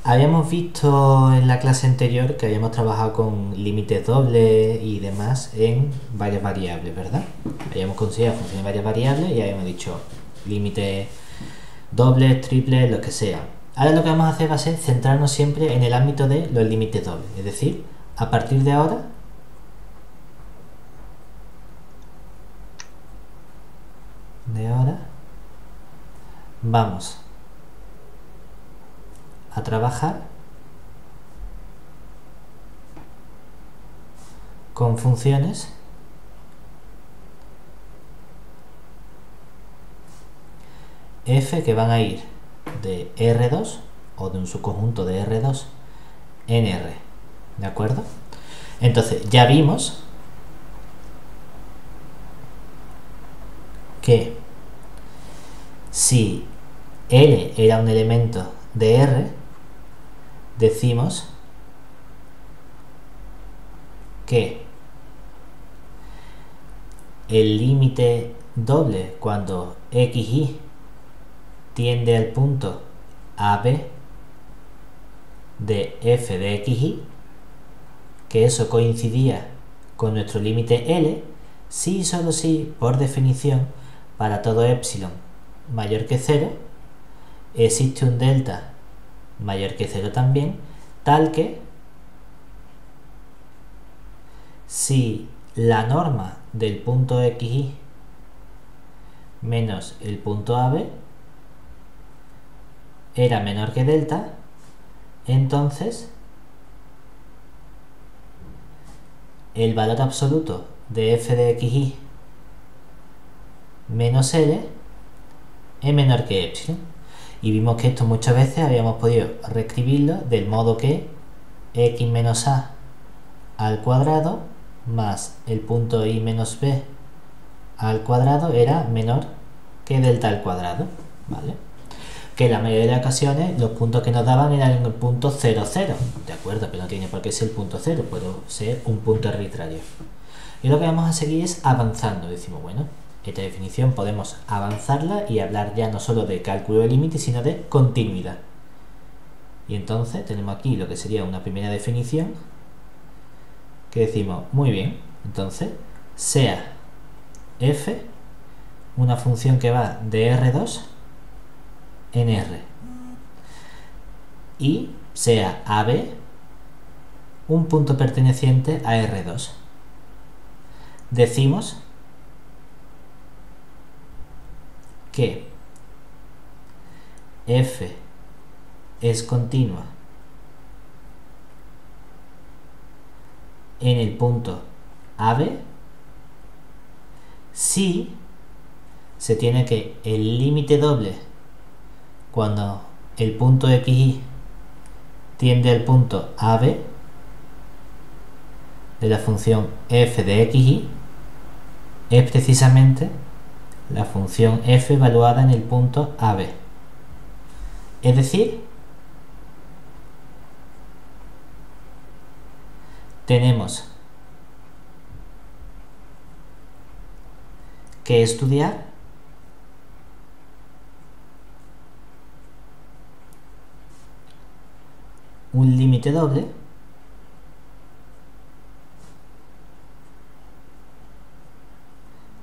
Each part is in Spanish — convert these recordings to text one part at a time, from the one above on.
Habíamos visto en la clase anterior que habíamos trabajado con límites dobles y demás en varias variables, ¿verdad? Habíamos considerado funciones de varias variables y habíamos dicho límites dobles, triples, lo que sea. Ahora lo que vamos a hacer va a ser centrarnos siempre en el ámbito de los límites dobles. Es decir, a partir de ahora vamos a trabajar con funciones f que van a ir de R2 o de un subconjunto de R2 en R, ¿de acuerdo? Entonces ya vimos que si L era un elemento de R, decimos que el límite doble cuando xy tiende al punto AB de f de xy, que eso coincidía con nuestro límite L, si y solo si, por definición, para todo epsilon mayor que 0, existe un delta mayor que 0 también, tal que si la norma del punto xy menos el punto AB era menor que delta, entonces el valor absoluto de f de xy menos L es menor que epsilon. Y vimos que esto muchas veces habíamos podido reescribirlo del modo que x menos a al cuadrado más el punto y menos b al cuadrado era menor que delta al cuadrado, ¿vale? Que la mayoría de las ocasiones los puntos que nos daban eran en el punto 0, 0, ¿de acuerdo? Pero no tiene por qué ser el punto 0, puede ser un punto arbitrario. Y lo que vamos a seguir es avanzando. Decimos, bueno, esta definición podemos avanzarla y hablar ya no solo de cálculo de límites, sino de continuidad. Y entonces tenemos aquí lo que sería una primera definición, que decimos, muy bien, entonces, sea f una función que va de R2 en R y sea AB un punto perteneciente a R2. Decimos que f es continua en el punto AB si se tiene que el límite doble cuando el punto xy tiende al punto AB de la función f de xy es precisamente la función f evaluada en el punto AB. Es decir, tenemos que estudiar un límite doble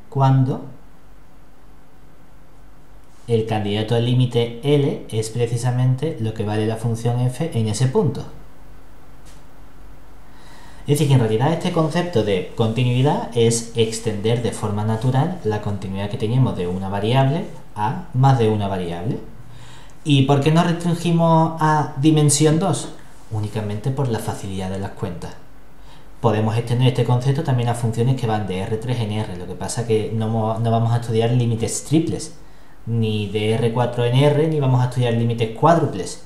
cuando el candidato al límite L es precisamente lo que vale la función f en ese punto. Es decir, que en realidad este concepto de continuidad es extender de forma natural la continuidad que teníamos de una variable a más de una variable. ¿Y por qué nos restringimos a dimensión 2? Únicamente por la facilidad de las cuentas. Podemos extender este concepto también a funciones que van de R3 en R. Lo que pasa es que no vamos a estudiar límites triples, ni de R4 en R, ni vamos a estudiar límites cuádruples.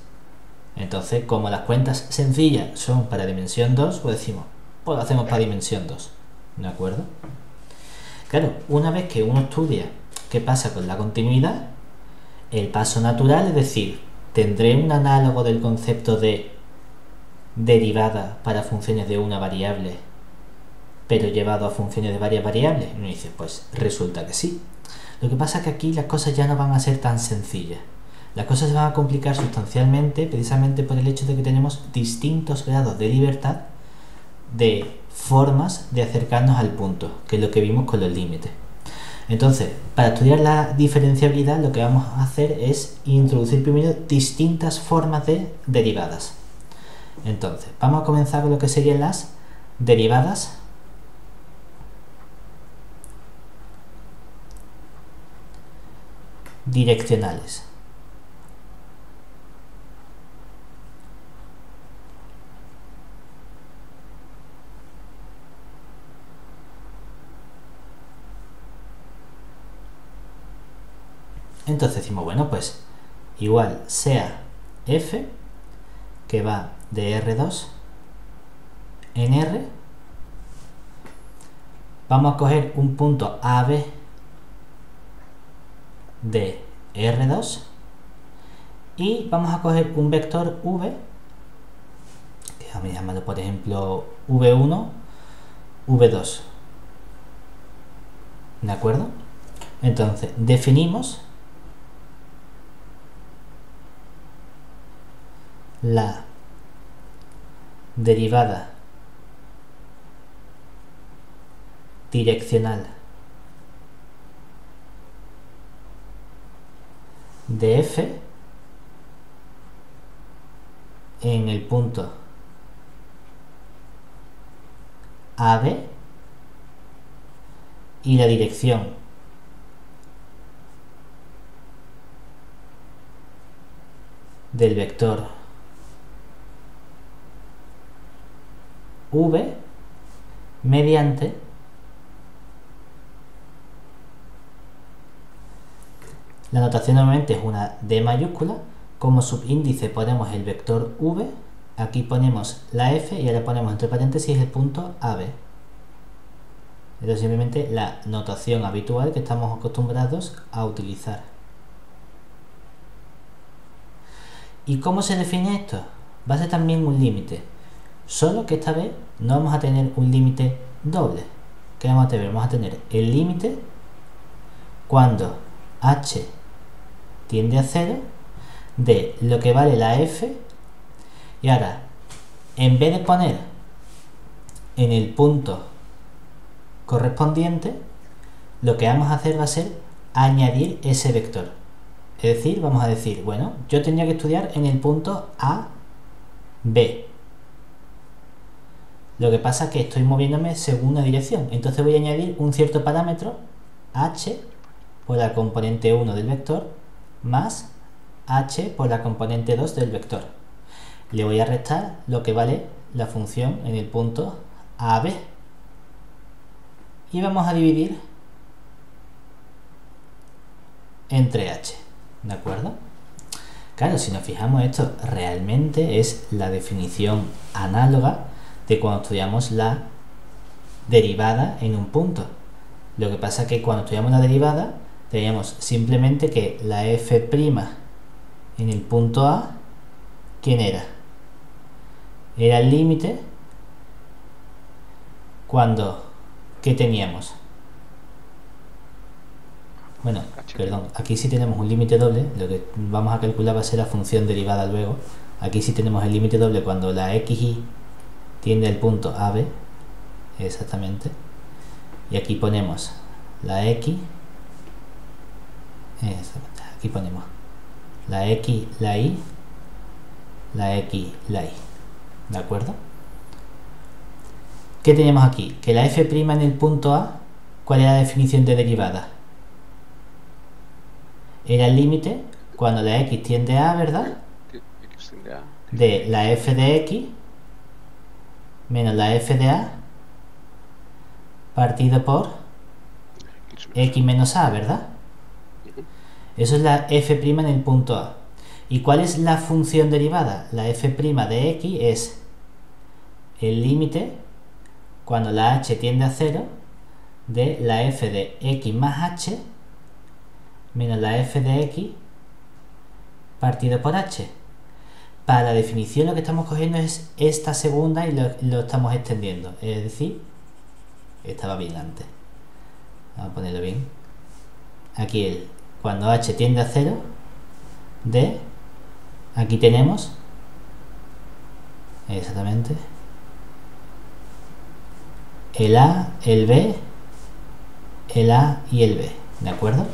Entonces, como las cuentas sencillas son para dimensión 2, pues decimos, pues lo hacemos para dimensión 2. ¿De acuerdo? Claro, una vez que uno estudia qué pasa con la continuidad, el paso natural es decir, tendré un análogo del concepto de derivada para funciones de una variable, pero llevado a funciones de varias variables. Y uno dice, pues resulta que sí. Lo que pasa es que aquí las cosas ya no van a ser tan sencillas. Las cosas se van a complicar sustancialmente precisamente por el hecho de que tenemos distintos grados de libertad de formas de acercarnos al punto, que es lo que vimos con los límites. Entonces, para estudiar la diferenciabilidad, lo que vamos a hacer es introducir primero distintas formas de derivadas. Entonces, vamos a comenzar con lo que serían las derivadas direccionales. Entonces decimos, bueno, pues igual sea f, que va de R2 en R, vamos a coger un punto AB de R2 y vamos a coger un vector V, que vamos a llamarlo por ejemplo V1, V2. ¿De acuerdo? Entonces definimos la derivada direccional de f en el punto AB y la dirección del vector V mediante la notación normalmente es una D mayúscula. Como subíndice ponemos el vector V, aquí ponemos la F y ahora ponemos entre paréntesis el punto AB. Esto es simplemente la notación habitual que estamos acostumbrados a utilizar. ¿Y cómo se define esto? Va a ser también un límite, solo que esta vez no vamos a tener un límite doble. ¿Qué vamos a tener? Vamos a tener el límite cuando h tiende a 0 de lo que vale la f, y ahora en vez de poner en el punto correspondiente, lo que vamos a hacer va a ser añadir ese vector. Es decir, vamos a decir, bueno, yo tendría que estudiar en el punto A, B. Lo que pasa es que estoy moviéndome según una dirección, entonces voy a añadir un cierto parámetro h por la componente 1 del vector más h por la componente 2 del vector. Le voy a restar lo que vale la función en el punto AB y vamos a dividir entre h. ¿De acuerdo? Claro, si nos fijamos, esto realmente es la definición análoga de cuando estudiamos la derivada en un punto. Lo que pasa es que cuando estudiamos la derivada teníamos simplemente que la f' en el punto A, ¿quién era? Era el límite cuando, ¿qué teníamos? Bueno, perdón, aquí sí tenemos un límite doble, lo que vamos a calcular va a ser la función derivada luego. Aquí sí tenemos el límite doble cuando la xy tiende al punto AB, exactamente, y aquí ponemos la x, exactamente, aquí ponemos la x, la y, la x, la y, ¿de acuerdo? ¿Qué teníamos aquí? Que la f' en el punto A, ¿cuál era la definición de derivada? Era el límite cuando la x tiende a, ¿verdad? De la f de x menos la f de a partido por x menos a, ¿verdad? Eso es la f' en el punto A. ¿Y cuál es la función derivada? La f' de x es el límite cuando la h tiende a 0 de la f de x más h menos la f de x partido por h. Para la definición lo que estamos cogiendo es esta segunda y lo estamos extendiendo. Es decir, estaba bien antes. Vamos a ponerlo bien. Aquí cuando h tiende a 0 de, aquí tenemos exactamente el A, el B, el A y el B, ¿de acuerdo?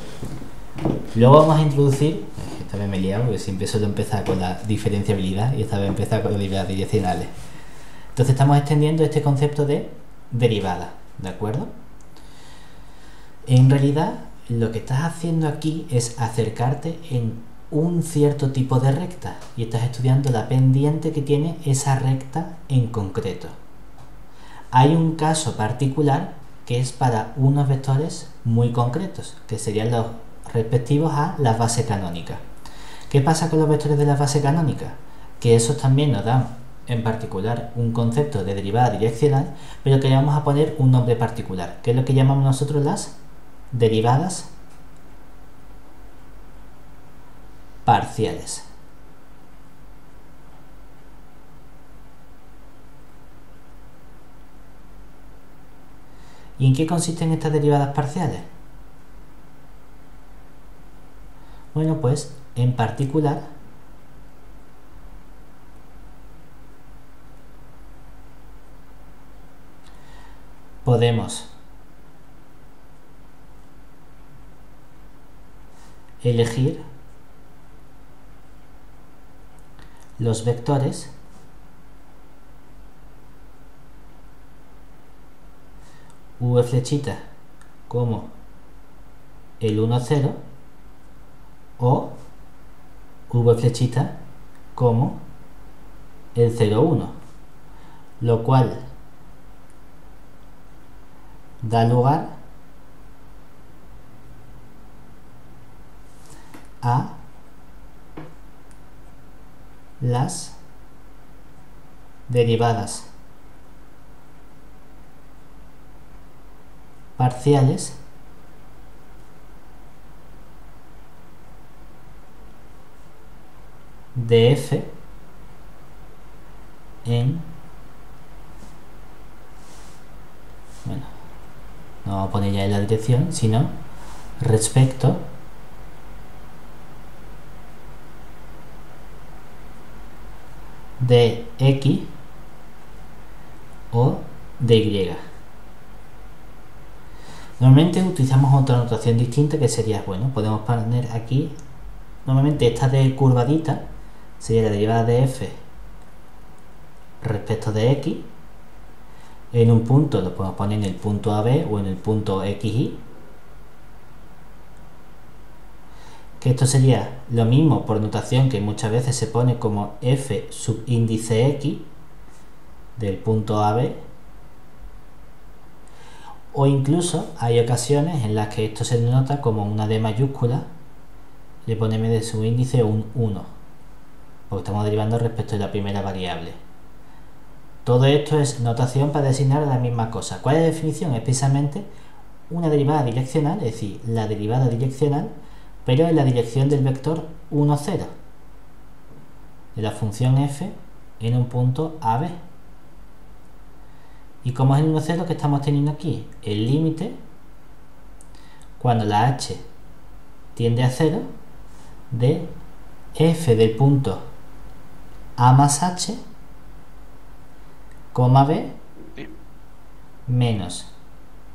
Luego vamos a introducir, esta vez me he liado porque siempre suelo empezar con la diferenciabilidad y esta vez empezar con las derivadas direccionales. Entonces estamos extendiendo este concepto de derivada, ¿de acuerdo? En realidad lo que estás haciendo aquí es acercarte en un cierto tipo de recta y estás estudiando la pendiente que tiene esa recta en concreto. Hay un caso particular que es para unos vectores muy concretos, que serían los respectivos a las bases canónicas. ¿Qué pasa con los vectores de las bases canónicas? Que esos también nos dan en particular un concepto de derivada direccional, pero que le vamos a poner un nombre particular, que es lo que llamamos nosotros las derivadas parciales. ¿Y en qué consisten estas derivadas parciales? Bueno, pues en particular podemos elegir los vectores v flechita como el 1, 0 o v flechita como el 0, 1, lo cual da lugar a las derivadas parciales de f en, bueno, no vamos a poner ya en la dirección, sino respecto de x o de y. Normalmente utilizamos otra notación distinta que sería, bueno, podemos poner aquí, normalmente esta de curvadita sería la derivada de f respecto de x. En un punto lo podemos poner en el punto AB o en el punto XY, que esto sería lo mismo por notación que muchas veces se pone como f subíndice x del punto AB, o incluso hay ocasiones en las que esto se denota como una D mayúscula, le ponemos de subíndice un 1, porque estamos derivando respecto de la primera variable. Todo esto es notación para designar la misma cosa. ¿Cuál es la definición? Es precisamente una derivada direccional, es decir, la derivada direccional, pero en la dirección del vector 1, 0, de la función f en un punto AB. ¿Y cómo es el 1, 0 que estamos teniendo aquí? El límite, cuando la h tiende a 0, de f del punto A más h, coma b, menos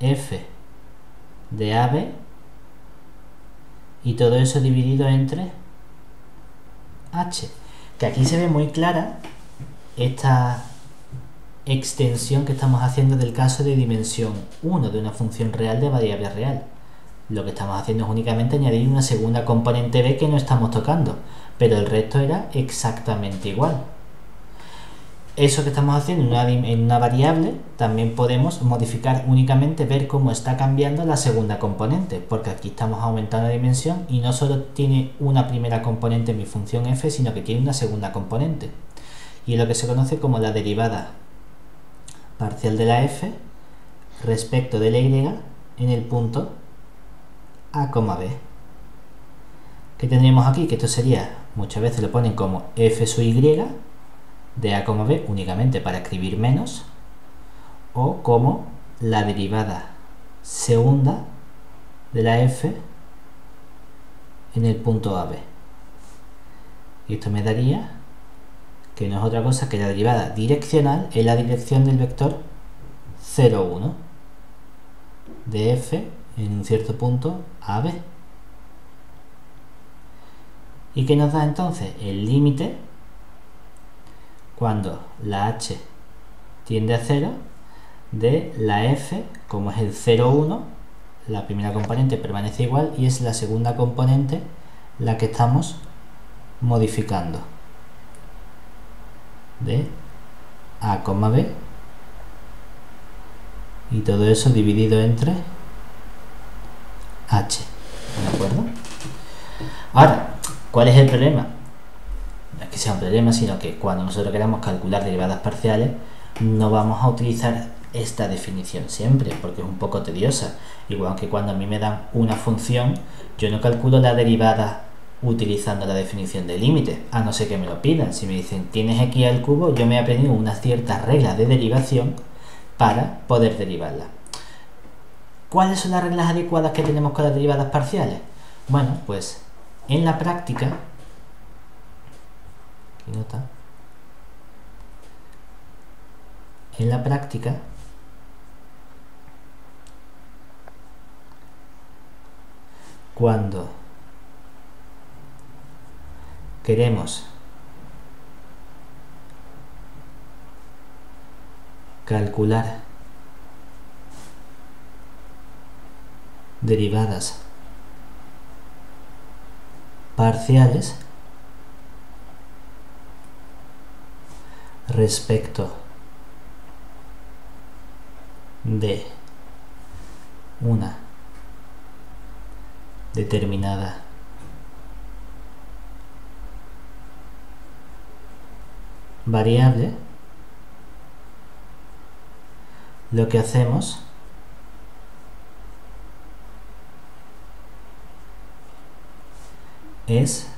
f de AB, y todo eso dividido entre h. Que aquí se ve muy clara esta extensión que estamos haciendo del caso de dimensión 1 de una función real de variable real. Lo que estamos haciendo es únicamente añadir una segunda componente b que no estamos tocando, pero el resto era exactamente igual. Eso que estamos haciendo en una variable también podemos modificar únicamente, ver cómo está cambiando la segunda componente, porque aquí estamos aumentando la dimensión y no solo tiene una primera componente en mi función f, sino que tiene una segunda componente, y es lo que se conoce como la derivada parcial de la f respecto de la y en el punto a, b. ¿Qué tendríamos aquí? Que esto sería, muchas veces lo ponen como f sub y de a, b únicamente para escribir menos, o como la derivada segunda de la f en el punto AB. Y esto me daría que no es otra cosa que la derivada direccional en la dirección del vector 0, 1 de f en un cierto punto a b. ¿Y qué nos da entonces? El límite cuando la h tiende a 0 de la f, como es el 0, 1, la primera componente permanece igual y es la segunda componente la que estamos modificando, de a, b, y todo eso dividido entre h, ¿de acuerdo? Ahora, ¿cuál es el problema? No es que sea un problema, sino que cuando nosotros queramos calcular derivadas parciales no vamos a utilizar esta definición siempre, porque es un poco tediosa. Igual que cuando a mí me dan una función, yo no calculo la derivada utilizando la definición de límite, a no ser que me lo pidan. Si me dicen tienes x al cubo, yo me he aprendido unas ciertas reglas de derivación para poder derivarla. ¿Cuáles son las reglas adecuadas que tenemos con las derivadas parciales? Bueno, pues en la práctica, aquí nota, en la práctica cuando queremos calcular derivadas parciales respecto de una determinada variable, lo que hacemos es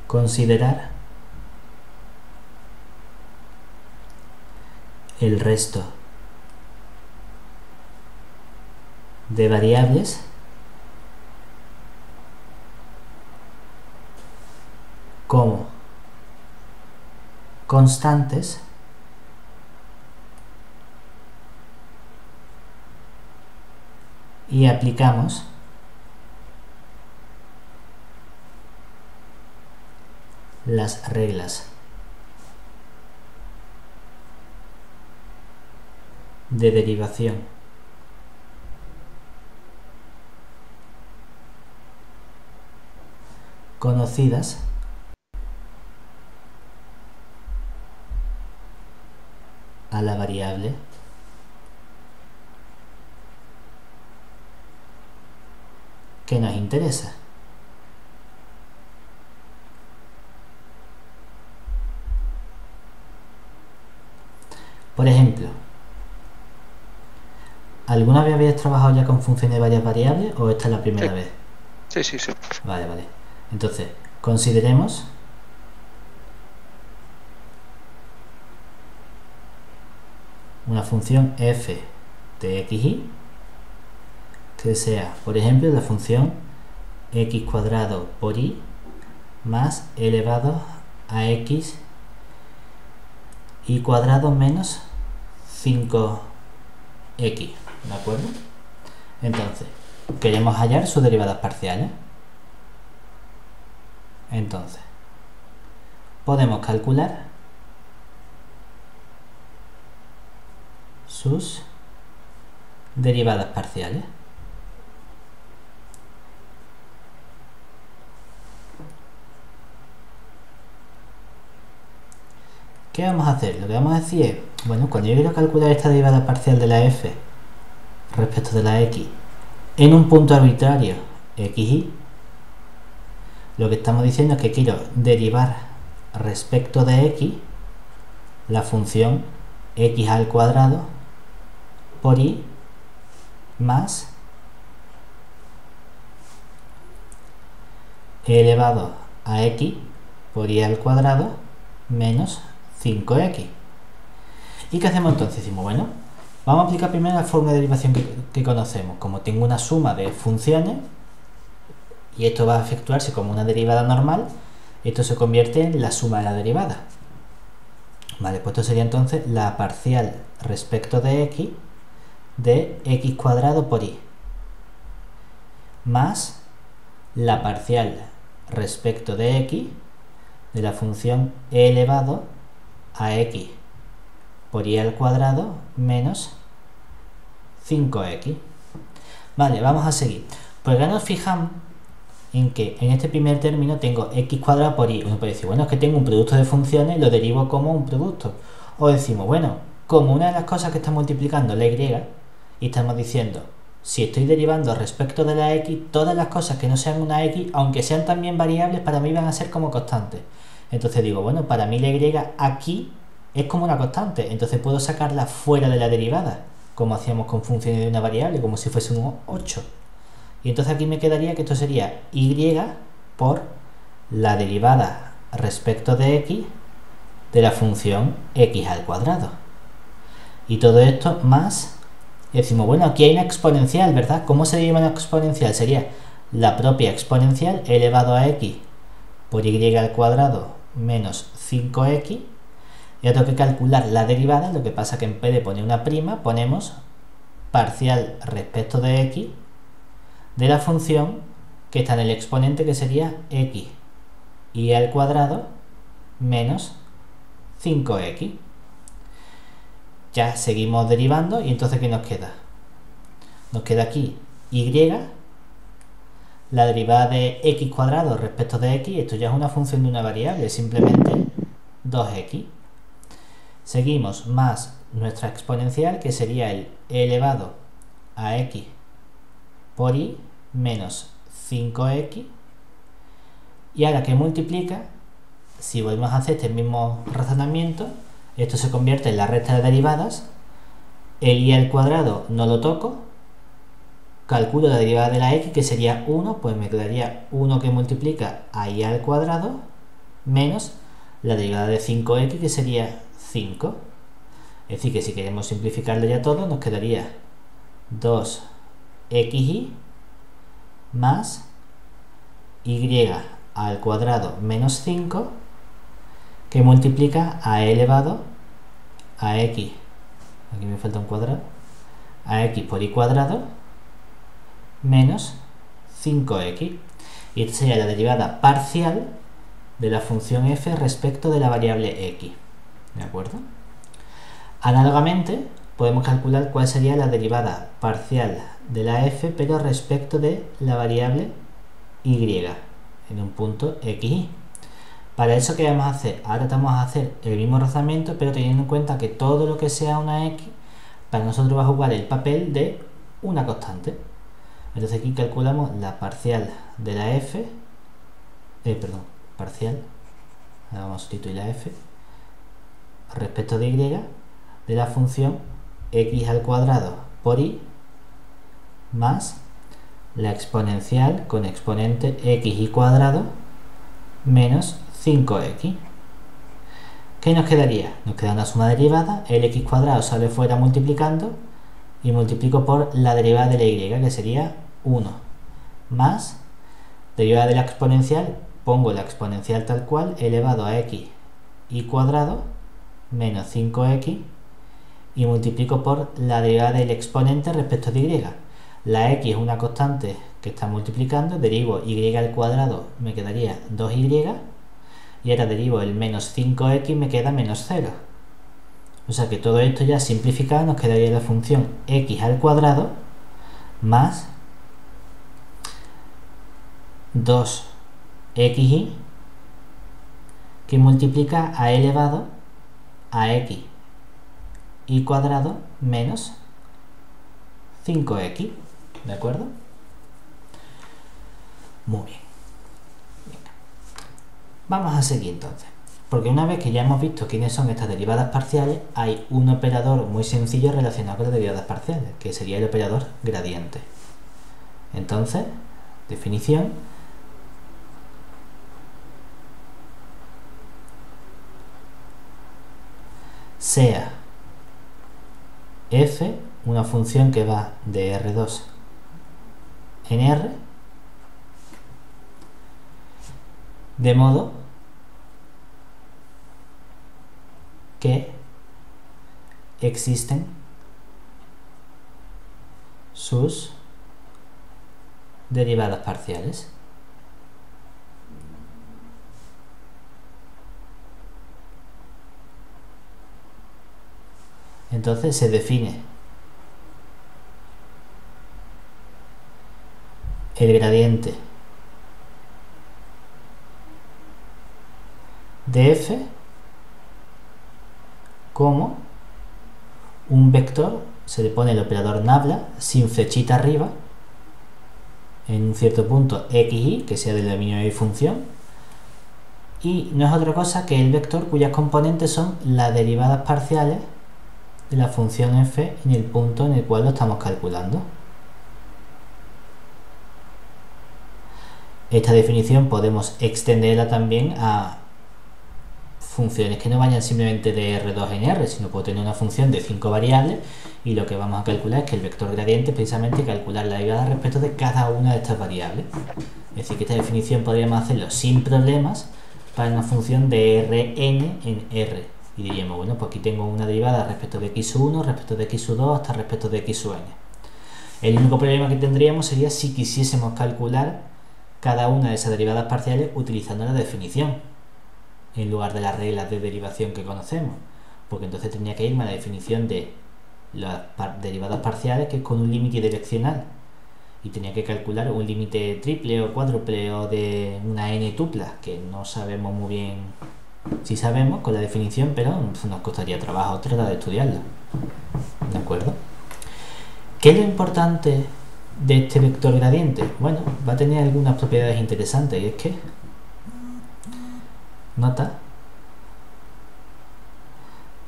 considerar el resto de variables como constantes y aplicamos las reglas de derivación conocidas a la variable que nos interesa. Por ejemplo, ¿alguna vez habéis trabajado ya con funciones de varias variables o esta es la primera vez? Sí. Vale. Entonces, consideremos una función f de xy que sea, por ejemplo, la función x cuadrado por y más elevado a x y cuadrado menos 5x, ¿de acuerdo? Entonces, queremos hallar sus derivadas parciales. Entonces, podemos calcular sus derivadas parciales. ¿Qué vamos a hacer? Lo que vamos a decir es, bueno, cuando yo quiero calcular esta derivada parcial de la f respecto de la x en un punto arbitrario xy, lo que estamos diciendo es que quiero derivar respecto de x la función x al cuadrado por y más e elevado a x por y al cuadrado menos 5x. ¿Y qué hacemos entonces? Decimos, bueno, vamos a aplicar primero la fórmula de derivación que conocemos. Como tengo una suma de funciones y esto va a efectuarse como una derivada normal, esto se convierte en la suma de la derivada. Vale, pues esto sería entonces la parcial respecto de x de x cuadrado por y, más la parcial respecto de x de la función e elevado a x por y al cuadrado menos 5x. Vale, vamos a seguir. Pues ya nos fijamos en que en este primer término tengo x cuadrado por y. Uno puede decir, bueno, es que tengo un producto de funciones, lo derivo como un producto. O decimos, bueno, como una de las cosas que está multiplicando la y, y estamos diciendo, si estoy derivando respecto de la x, todas las cosas que no sean una x, aunque sean también variables, para mí van a ser como constantes. Entonces digo, bueno, para mí la y aquí es como una constante, entonces puedo sacarla fuera de la derivada, como hacíamos con funciones de una variable, como si fuese un 8. Y entonces aquí me quedaría que esto sería y por la derivada respecto de x de la función x al cuadrado. Y todo esto más, y decimos, bueno, aquí hay una exponencial, ¿verdad? ¿Cómo se deriva una exponencial? Sería la propia exponencial elevado a x por y al cuadrado menos 5x. Ya tengo que calcular la derivada, lo que pasa que en vez de poner una prima, ponemos parcial respecto de x de la función que está en el exponente, que sería x y al cuadrado menos 5x. Ya seguimos derivando y entonces ¿qué nos queda? Nos queda aquí y, la derivada de x cuadrado respecto de x, esto ya es una función de una variable, simplemente 2x. Seguimos más nuestra exponencial, que sería el e elevado a x por y menos 5x. Y ahora que multiplica, si volvemos a hacer este mismo razonamiento, esto se convierte en la recta de derivadas. El y al cuadrado no lo toco, calculo la derivada de la x, que sería 1, pues me quedaría 1 que multiplica a y al cuadrado menos la derivada de 5x, que sería 5. Es decir, que si queremos simplificarlo ya todo, nos quedaría 2xy más y al cuadrado menos 5, que multiplica a e elevado a x, aquí me falta un cuadrado, a x por y cuadrado menos 5x. Y esta sería la derivada parcial de la función f respecto de la variable x. ¿De acuerdo? Análogamente, podemos calcular cuál sería la derivada parcial de la f, pero respecto de la variable y en un punto xy. Para eso, ¿qué vamos a hacer? Ahora vamos a hacer el mismo razonamiento, pero teniendo en cuenta que todo lo que sea una x, para nosotros va a jugar el papel de una constante. Entonces aquí calculamos la parcial de la f, parcial, ahora vamos a sustituir la f, respecto de y, de la función x al cuadrado por y más la exponencial con exponente x y cuadrado menos 5x. ¿Qué nos quedaría? Nos queda una suma derivada, el x cuadrado sale fuera multiplicando y multiplico por la derivada de la y, que sería 1, más derivada de la exponencial, pongo la exponencial tal cual, elevado a x y cuadrado menos 5x, y multiplico por la derivada del exponente respecto de y. La x es una constante que está multiplicando, derivo y al cuadrado, me quedaría 2y, y ahora derivo el menos 5x, me queda menos 0. O sea que todo esto ya simplificado nos quedaría la función x al cuadrado más 2xy, que multiplica a elevado a x y cuadrado menos 5x. ¿De acuerdo? Muy bien. Venga. Vamos a seguir entonces. Porque una vez que ya hemos visto quiénes son estas derivadas parciales, hay un operador muy sencillo relacionado con las derivadas parciales, que sería el operador gradiente. Entonces, definición: sea f una función que va de R2 en R, de modo que existen sus derivadas parciales. Entonces se define el gradiente de f como un vector, se le pone el operador nabla sin flechita arriba en un cierto punto xy que sea del dominio de mi función, y no es otra cosa que el vector cuyas componentes son las derivadas parciales de la función f en el punto en el cual lo estamos calculando. Esta definición podemos extenderla también a funciones que no vayan simplemente de R2 en R, sino puedo tener una función de 5 variables y lo que vamos a calcular es que el vector gradiente es precisamente calcular la derivada respecto de cada una de estas variables. Es decir, que esta definición podríamos hacerlo sin problemas para una función de Rn en R. Y diríamos, bueno, pues aquí tengo una derivada respecto de x1, respecto de x2, hasta respecto de xn. El único problema que tendríamos sería si quisiésemos calcular cada una de esas derivadas parciales utilizando la definición en lugar de las reglas de derivación que conocemos, porque entonces tendría que irme a la definición de las derivadas parciales, que es con un límite direccional, y tenía que calcular un límite triple o cuádruple o de una n tupla, que no sabemos muy bien. Si sabemos con la definición, pero nos costaría trabajo tratar de estudiarla. ¿De acuerdo? ¿Qué es lo importante de este vector gradiente? Bueno, va a tener algunas propiedades interesantes, y es que, nota,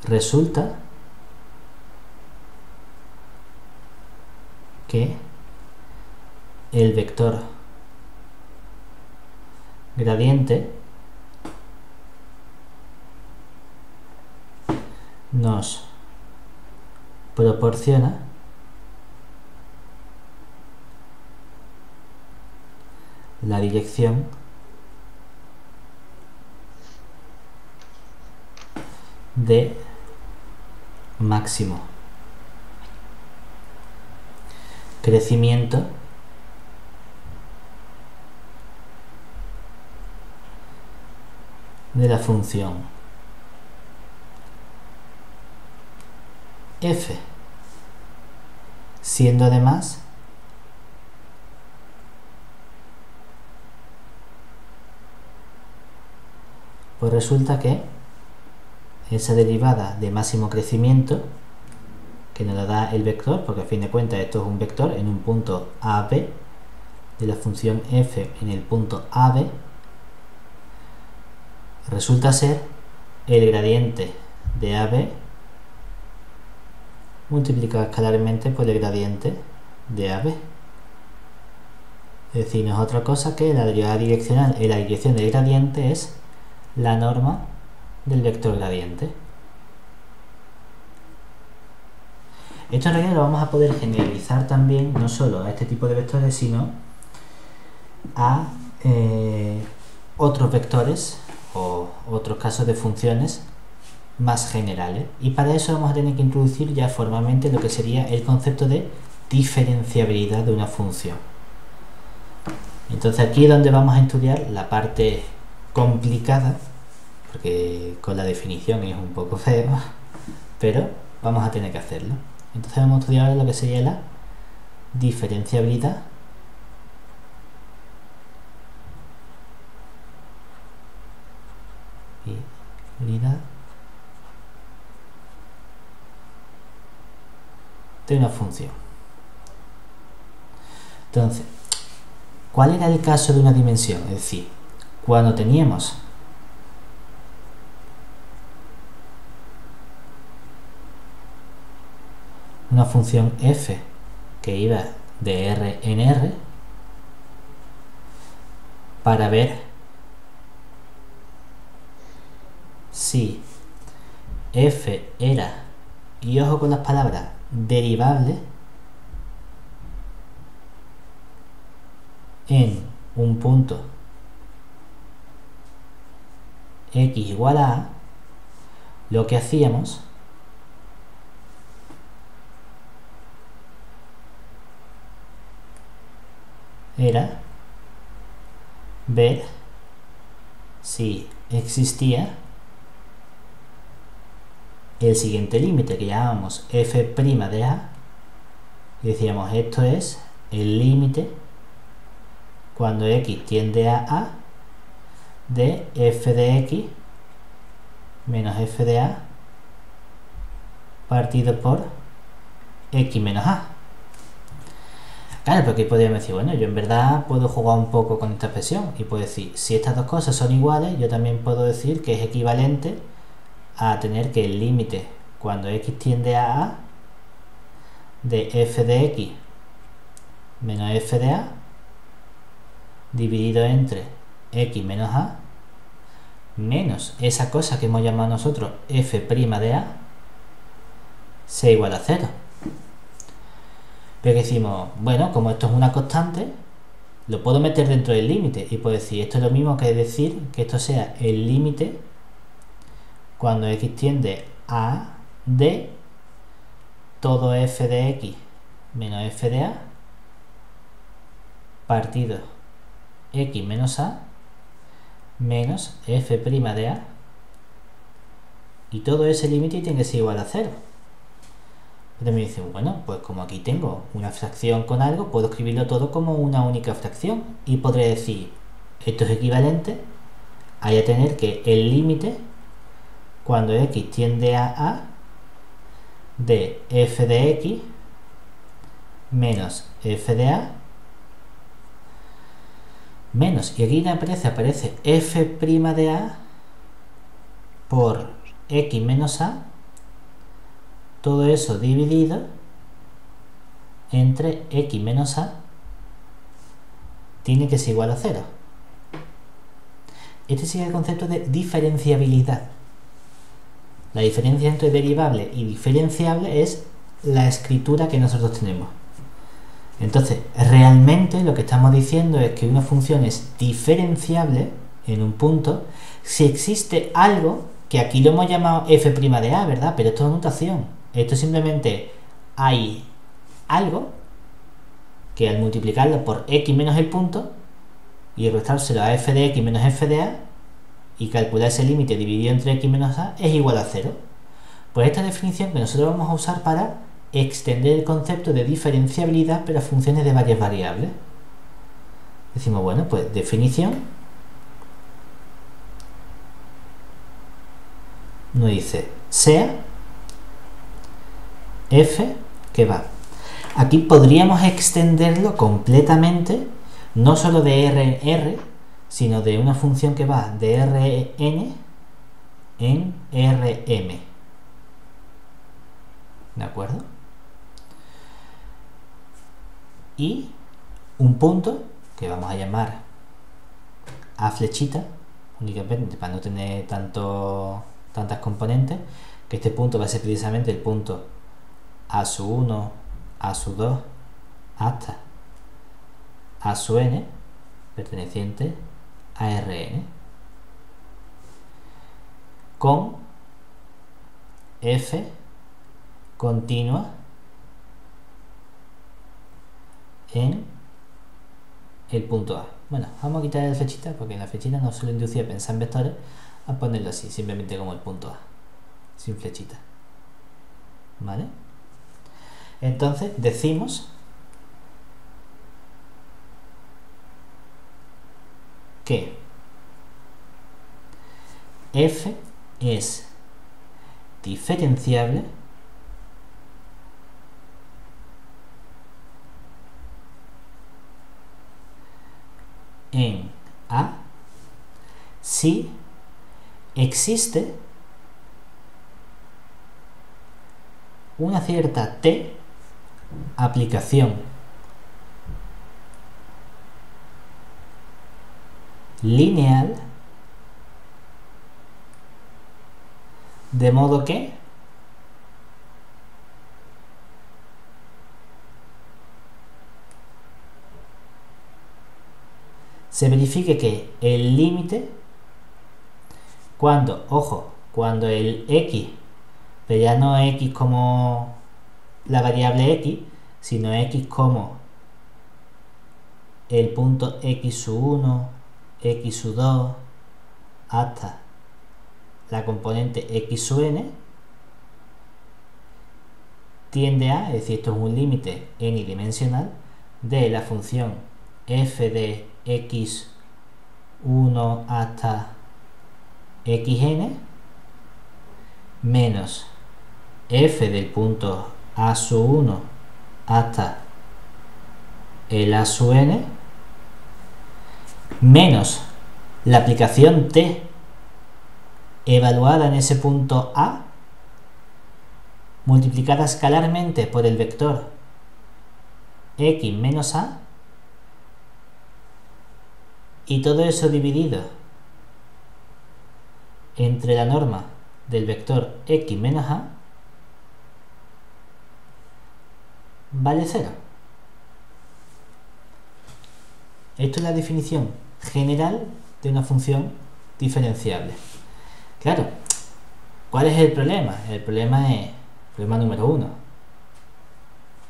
resulta que el vector gradiente nos proporciona la dirección de máximo crecimiento de la función f, siendo además pues resulta que esa derivada de máximo crecimiento que nos la da el vector, porque a fin de cuentas esto es un vector en un punto AB de la función f en el punto AB, resulta ser el gradiente de AB multiplicado escalarmente por el gradiente de AB. Es decir, no es otra cosa que la derivada direccional en la dirección del gradiente es la norma del vector gradiente. Esto en realidad lo vamos a poder generalizar también no solo a este tipo de vectores, sino a otros vectores o otros casos de funciones más generales, y para eso vamos a tener que introducir ya formalmente lo que sería el concepto de diferenciabilidad de una función. Entonces aquí es donde vamos a estudiar la parte complicada, porque con la definición es un poco feo, pero vamos a tener que hacerlo. Entonces vamos a estudiar ahora lo que sería la diferenciabilidad de una función. Entonces, ¿cuál era el caso de una dimensión? Es decir, cuando teníamos una función f que iba de R en R, para ver si f era, y ojo con las palabras, derivable en un punto x igual a, lo que hacíamos era ver si existía el siguiente límite que llamamos f' de a, y decíamos esto es el límite cuando x tiende a de f de x menos f de a partido por x menos a. Claro, porque podríamos decir, bueno, yo en verdad puedo jugar un poco con esta expresión y puedo decir, si estas dos cosas son iguales, yo también puedo decir que es equivalente a tener que el límite cuando x tiende a de f de x menos f de a dividido entre x menos a menos esa cosa que hemos llamado nosotros f' de a sea igual a 0. Pero que decimos, bueno, como esto es una constante, lo puedo meter dentro del límite y puedo decir, esto es lo mismo que decir que esto sea el límite cuando x tiende a de todo f de x menos f de a partido x menos a menos f' de a, y todo ese límite tiene que ser igual a 0. Entonces me dicen, bueno, pues como aquí tengo una fracción con algo, puedo escribirlo todo como una única fracción y podré decir, esto es equivalente a tener que el límite cuando x tiende a de f de x menos f de a menos, y aquí aparece f' de a por x menos a, todo eso dividido entre x menos a tiene que ser igual a 0. Este sería el concepto de diferenciabilidad. La diferencia entre derivable y diferenciable es la escritura que nosotros tenemos. Entonces, realmente lo que estamos diciendo es que una función es diferenciable en un punto si existe algo que aquí lo hemos llamado f' de a, ¿verdad? Pero esto es notación. Esto simplemente hay algo que al multiplicarlo por x menos el punto y restárselo a f de x menos f de a y calcular ese límite dividido entre x menos a es igual a 0. Pues esta definición que nosotros vamos a usar para extender el concepto de diferenciabilidad pero a funciones de varias variables. Decimos, bueno, pues definición nos dice sea f que va. Aquí podríamos extenderlo completamente, no solo de R en R, sino de una función que va de Rn en Rm. ¿De acuerdo? Y un punto que vamos a llamar a flechita, únicamente para no tener tantas componentes, que este punto va a ser precisamente el punto A1, A2 hasta A(n) perteneciente a Rn, con f continua en el punto A. Bueno, vamos a quitar la flechita porque en la flechita nos suele inducir a pensar en vectores, a ponerlo así, simplemente como el punto A, sin flechita. ¿Vale? Entonces decimos que f es diferenciable en A si existe una cierta t aplicación lineal, de modo que se verifique que el límite cuando, ojo, cuando el x, pero ya no x como la variable x, sino x como el punto x1, x2, hasta la componente x(n), tiende a, es decir, esto es un límite n-dimensional de la función f de x1 hasta xn menos f del punto a(1) hasta el a(n) menos la aplicación t evaluada en ese punto a multiplicada escalarmente por el vector x menos a, y todo eso dividido entre la norma del vector x menos a vale 0. Esto es la definición general de una función diferenciable. Claro, ¿cuál es el problema? El problema número 1.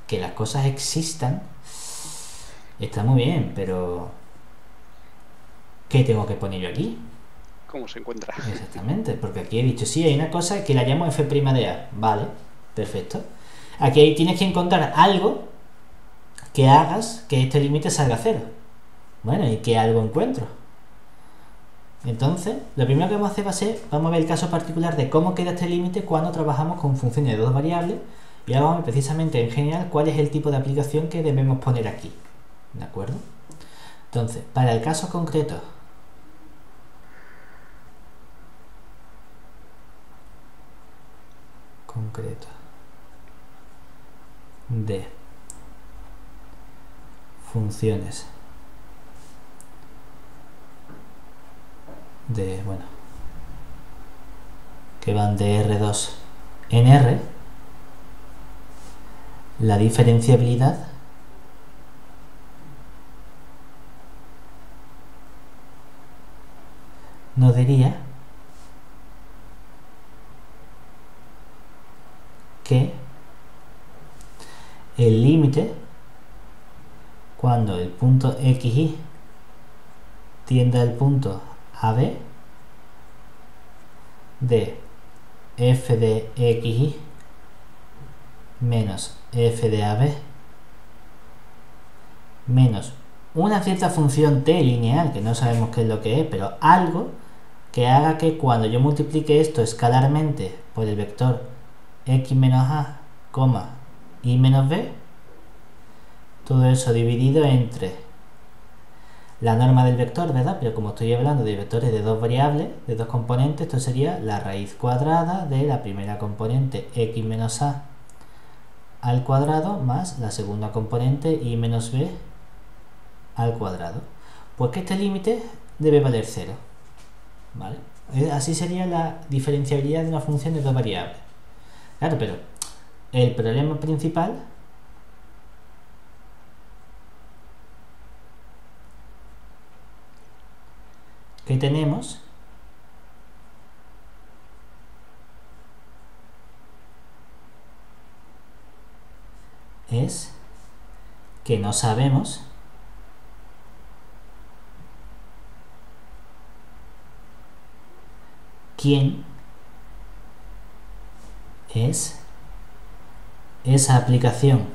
Que las cosas existan está muy bien, pero ¿qué tengo que poner yo aquí? ¿Cómo se encuentra? Exactamente, porque aquí he dicho, sí, hay una cosa que la llamo f' de a. Vale, perfecto. Aquí tienes que encontrar algo que hagas que este límite salga a 0. Bueno, ¿y qué algo encuentro? Entonces, lo primero que vamos a hacer va a ser, vamos a ver el caso particular de cómo queda este límite cuando trabajamos con funciones de dos variables, y ahora vamos a ver precisamente en general cuál es el tipo de aplicación que debemos poner aquí. ¿De acuerdo? Entonces, para el caso concreto de funciones que van de R2 en R, la diferenciabilidad nos diría que el límite cuando el punto xy tiende al punto AB de f de xy menos f de AB menos una cierta función t lineal, que no sabemos qué es lo que es, pero algo que haga que cuando yo multiplique esto escalarmente por el vector x menos a, y menos b, todo eso dividido entre la norma del vector, ¿verdad? Pero como estoy hablando de vectores de dos variables, de dos componentes, esto sería la raíz cuadrada de la primera componente x menos a al cuadrado más la segunda componente y menos b al cuadrado. Pues que este límite debe valer 0. ¿Vale? Así sería la diferenciabilidad de una función de dos variables. Claro, pero el problema principal que tenemos es que no sabemos quién es esa aplicación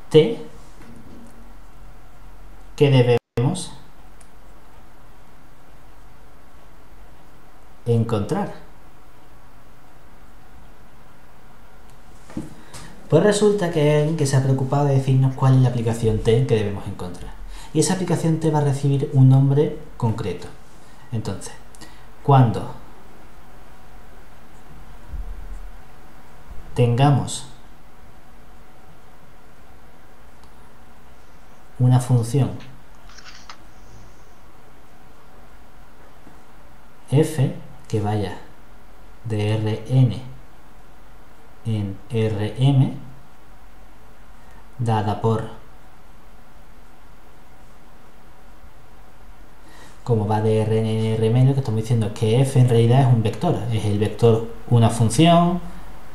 t que debemos encontrar. Pues resulta que hay alguien que se ha preocupado de decirnos cuál es la aplicación t que debemos encontrar. Y esa aplicación t va a recibir un nombre concreto. Entonces, cuando tengamos una función f que vaya de Rn en Rm dada por como va de Rn en Rm, lo que estamos diciendo es que f en realidad es un vector. Es el vector una función,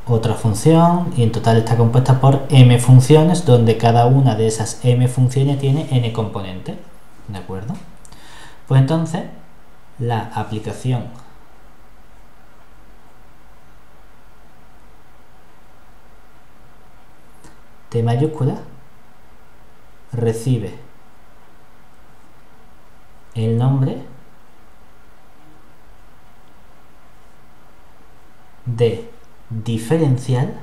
otra función, y en total está compuesta por m funciones, donde cada una de esas m funciones tiene n componentes. ¿De acuerdo? Pues entonces, la aplicación T mayúscula recibe el nombre de diferencial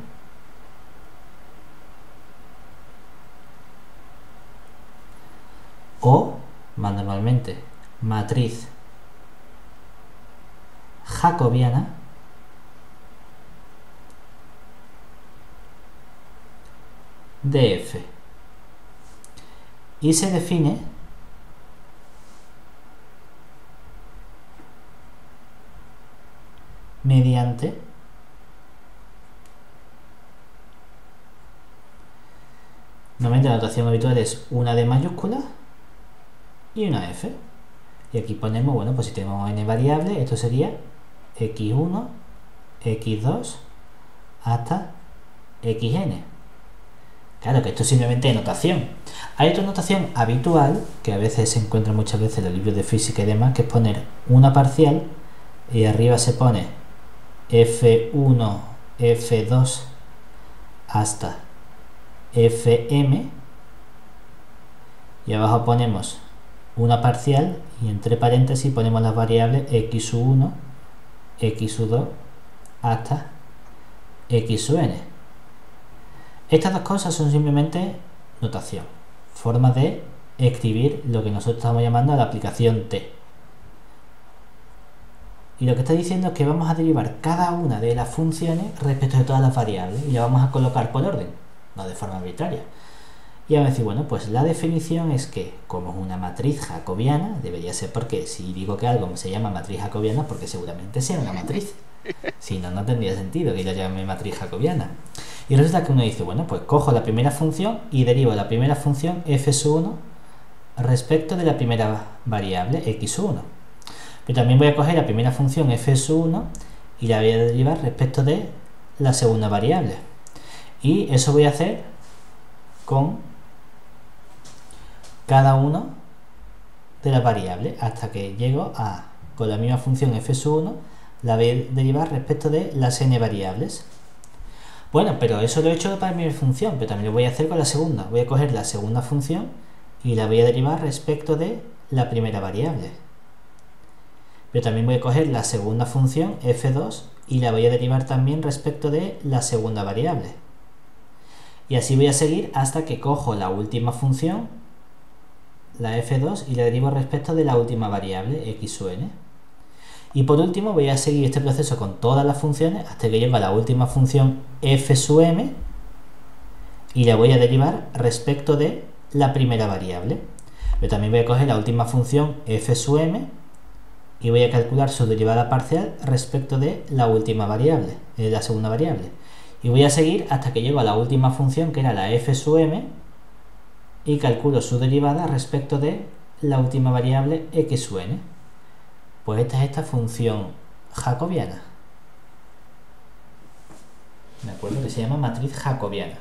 o, más normalmente, matriz jacobiana de F, y se define mediante normalmente la notación habitual es una D mayúscula y una F, y aquí ponemos, bueno, pues si tenemos n variables, esto sería x1, x2 hasta xn. Claro que esto es simplemente notación. Hay otra notación habitual que a veces se encuentra muchas veces en los libros de física y demás, que es poner una parcial y arriba se pone f1, f2 hasta fm, y abajo ponemos una parcial y entre paréntesis ponemos las variables x1, x2 hasta xn. Estas dos cosas son simplemente notación, forma de escribir lo que nosotros estamos llamando la aplicación T. Y lo que está diciendo es que vamos a derivar cada una de las funciones respecto de todas las variables y la vamos a colocar por orden, no de forma arbitraria. Y vamos a decir, bueno, pues la definición es que, como es una matriz jacobiana, debería ser, porque si digo que algo se llama matriz jacobiana, porque seguramente sea una matriz. Si no, no tendría sentido que la llame matriz jacobiana. Y resulta que uno dice, bueno, pues cojo la primera función y derivo la primera función f1 respecto de la primera variable x1. Pero también voy a coger la primera función f1 y la voy a derivar respecto de la segunda variable. Y eso voy a hacer con cada una de las variables hasta que llego a, con la misma función f1, la voy a derivar respecto de las n variables. Bueno, pero eso lo he hecho para mi primera función, pero también lo voy a hacer con la segunda. Voy a coger la segunda función y la voy a derivar respecto de la primera variable. Pero también voy a coger la segunda función, f2, y la voy a derivar también respecto de la segunda variable. Y así voy a seguir hasta que cojo la última función, la f2, y la derivo respecto de la última variable, x sub n. Y por último voy a seguir este proceso con todas las funciones hasta que llegue a la última función f sub m y la voy a derivar respecto de la primera variable. Pero también voy a coger la última función f sub m y voy a calcular su derivada parcial respecto de la última variable, la segunda variable. Y voy a seguir hasta que llego a la última función, que era la f sub m, y calculo su derivada respecto de la última variable x sub n. Pues esta es esta función jacobiana, ¿de acuerdo? Que se llama matriz jacobiana.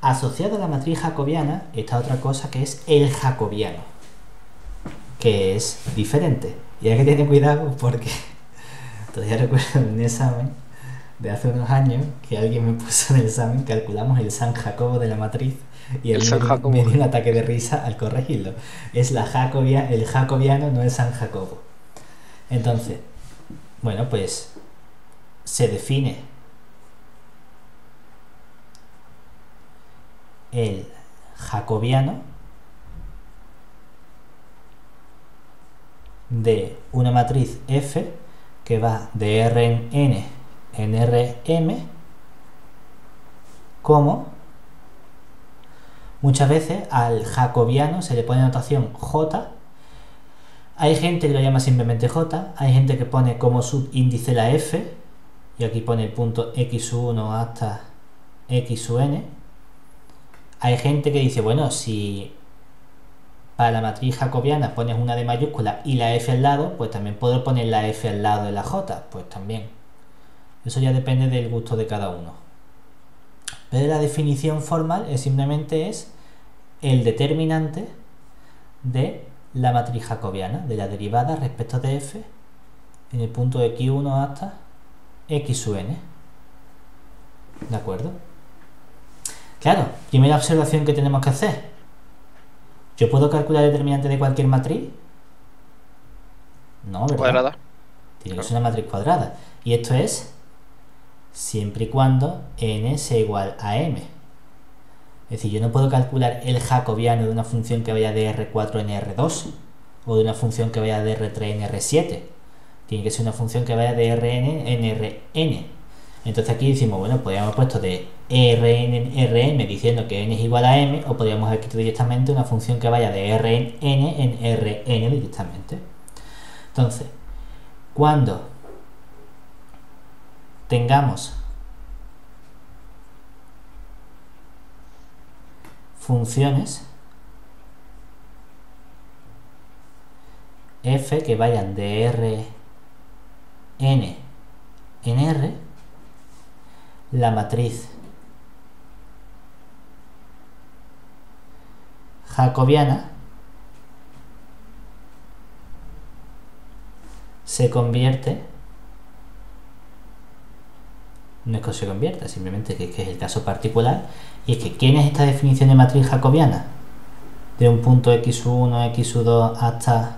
Asociado a la matriz jacobiana está otra cosa que es el jacobiano, que es diferente. Y hay que tener cuidado porque todavía recuerdo un examen de hace unos años que alguien me puso en el examen, calculamos el San Jacobo de la matriz y el me dio un ataque de risa al corregirlo. Es el jacobiano, no el San Jacobo. Entonces, bueno, pues se define el jacobiano de una matriz F que va de R en N en Rm, como muchas veces al jacobiano se le pone notación J. Hay gente que lo llama simplemente J, hay gente que pone como subíndice la F, y aquí pone el punto x1 hasta x sub n. Hay gente que dice, bueno, si para la matriz jacobiana pones una D mayúscula y la F al lado, pues también puedo poner la F al lado de la J, pues también. Eso ya depende del gusto de cada uno. Pero la definición formal simplemente es el determinante de la matriz jacobiana, de la derivada respecto de F en el punto x1 hasta x sub n. ¿De acuerdo? Claro, primera observación que tenemos que hacer. ¿Yo puedo calcular el determinante de cualquier matriz? No, ¿verdad? Cuadrada. Tiene que ser una matriz cuadrada. Y esto es siempre y cuando n sea igual a m. Es decir, yo no puedo calcular el jacobiano de una función que vaya de R4 en R2 o de una función que vaya de R3 en R7. Tiene que ser una función que vaya de Rn en Rn. Entonces aquí decimos, bueno, podríamos haber puesto de Rn en Rm diciendo que n es igual a m, o podríamos haber escrito directamente una función que vaya de Rn en Rn directamente. Entonces, cuando tengamos funciones f que vayan de Rn en R, la matriz jacobiana se convierte, no es que se convierta, simplemente que es el caso particular, y es que ¿quién es esta definición de matriz jacobiana? De un punto x1, x2 hasta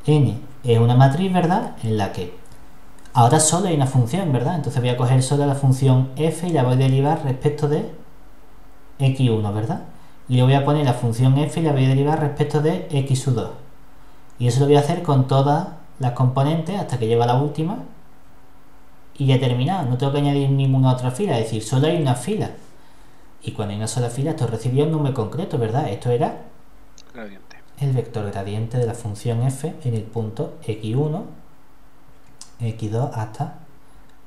n, es una matriz, ¿verdad?, en la que ahora solo hay una función, ¿verdad? Entonces voy a coger solo la función f y la voy a derivar respecto de x1, ¿verdad? Y le voy a poner la función f y la voy a derivar respecto de x2. Y eso lo voy a hacer con todas las componentes hasta que llegue a la última. Y ya he terminado. No tengo que añadir ninguna otra fila, es decir, solo hay una fila. Y cuando hay una sola fila, esto recibió un número concreto, ¿verdad? Esto era Gradiente. el vector gradiente de la función f en el punto x1, x2 hasta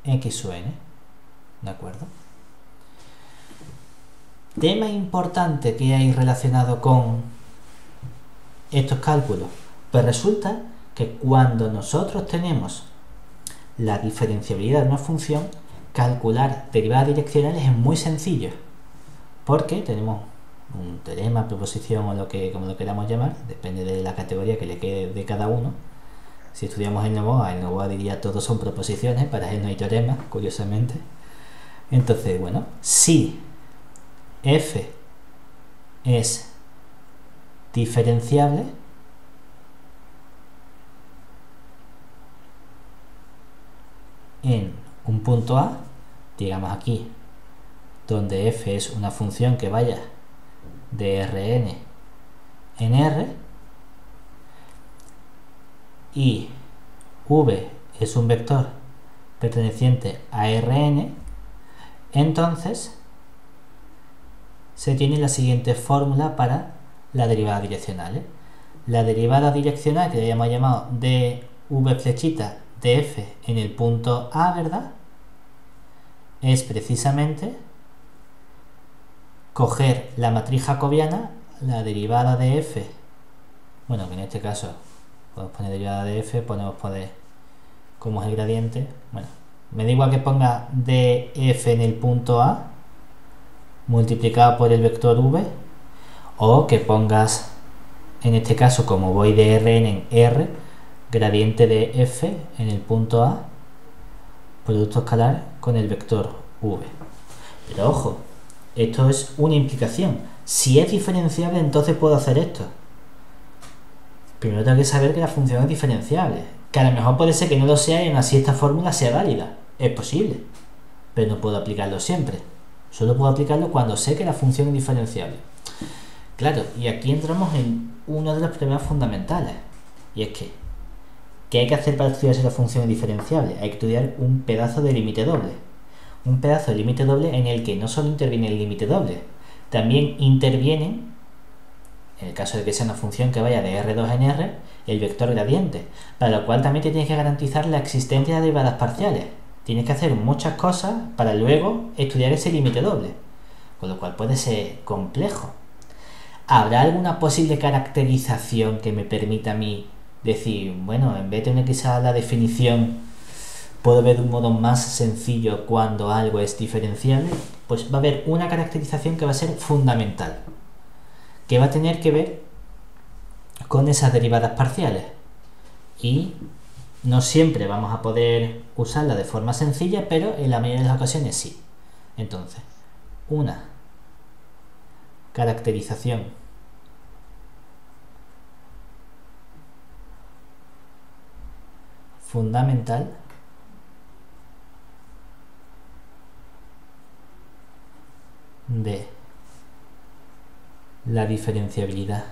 x sub n. ¿De acuerdo? Tema importante que hay relacionado con estos cálculos. Pues resulta que cuando nosotros tenemos la diferenciabilidad de una función, calcular derivadas direccionales es muy sencillo, porque tenemos un teorema, proposición o como lo queramos llamar, depende de la categoría que le quede de cada uno. Si estudiamos en Novoa diría todos son proposiciones, para él no hay teoremas, curiosamente. Entonces, bueno, si f es diferenciable, en un punto A, digamos aquí, donde f es una función que vaya de Rn en R y v es un vector perteneciente a Rn, entonces se tiene la siguiente fórmula para la derivada direccional. La derivada direccional, que le hemos llamado dv flechita de f en el punto A, ¿verdad?, es precisamente coger la matriz jacobiana, la derivada de f, bueno, que en este caso podemos poner derivada de f, podemos poner como es el gradiente, bueno, me da igual que ponga df en el punto A multiplicado por el vector v, o que pongas, en este caso, como voy de Rn en R, gradiente de f en el punto A, producto escalar con el vector v. Pero ojo, esto es una implicación. Si es diferenciable, entonces puedo hacer esto. Primero tengo que saber que la función es diferenciable, que a lo mejor puede ser que no lo sea y aún así esta fórmula sea válida. Es posible, pero no puedo aplicarlo siempre. Solo puedo aplicarlo cuando sé que la función es diferenciable. Claro, y aquí entramos en uno de los problemas fundamentales, y es que ¿qué hay que hacer para estudiar si la función es diferenciable? Hay que estudiar un pedazo de límite doble. Un pedazo de límite doble en el que no solo interviene el límite doble, también interviene, en el caso de que sea una función que vaya de R2 en R, el vector gradiente, para lo cual también te tienes que garantizar la existencia de derivadas parciales. Tienes que hacer muchas cosas para luego estudiar ese límite doble, con lo cual puede ser complejo. ¿Habrá alguna posible caracterización que me permita a mí decir, bueno, en vez de tener quizá la definición, puedo ver de un modo más sencillo cuando algo es diferenciable? Pues va a haber una caracterización que va a ser fundamental, que va a tener que ver con esas derivadas parciales. Y no siempre vamos a poder usarla de forma sencilla, pero en la mayoría de las ocasiones sí. Entonces, una caracterización fundamental de la diferenciabilidad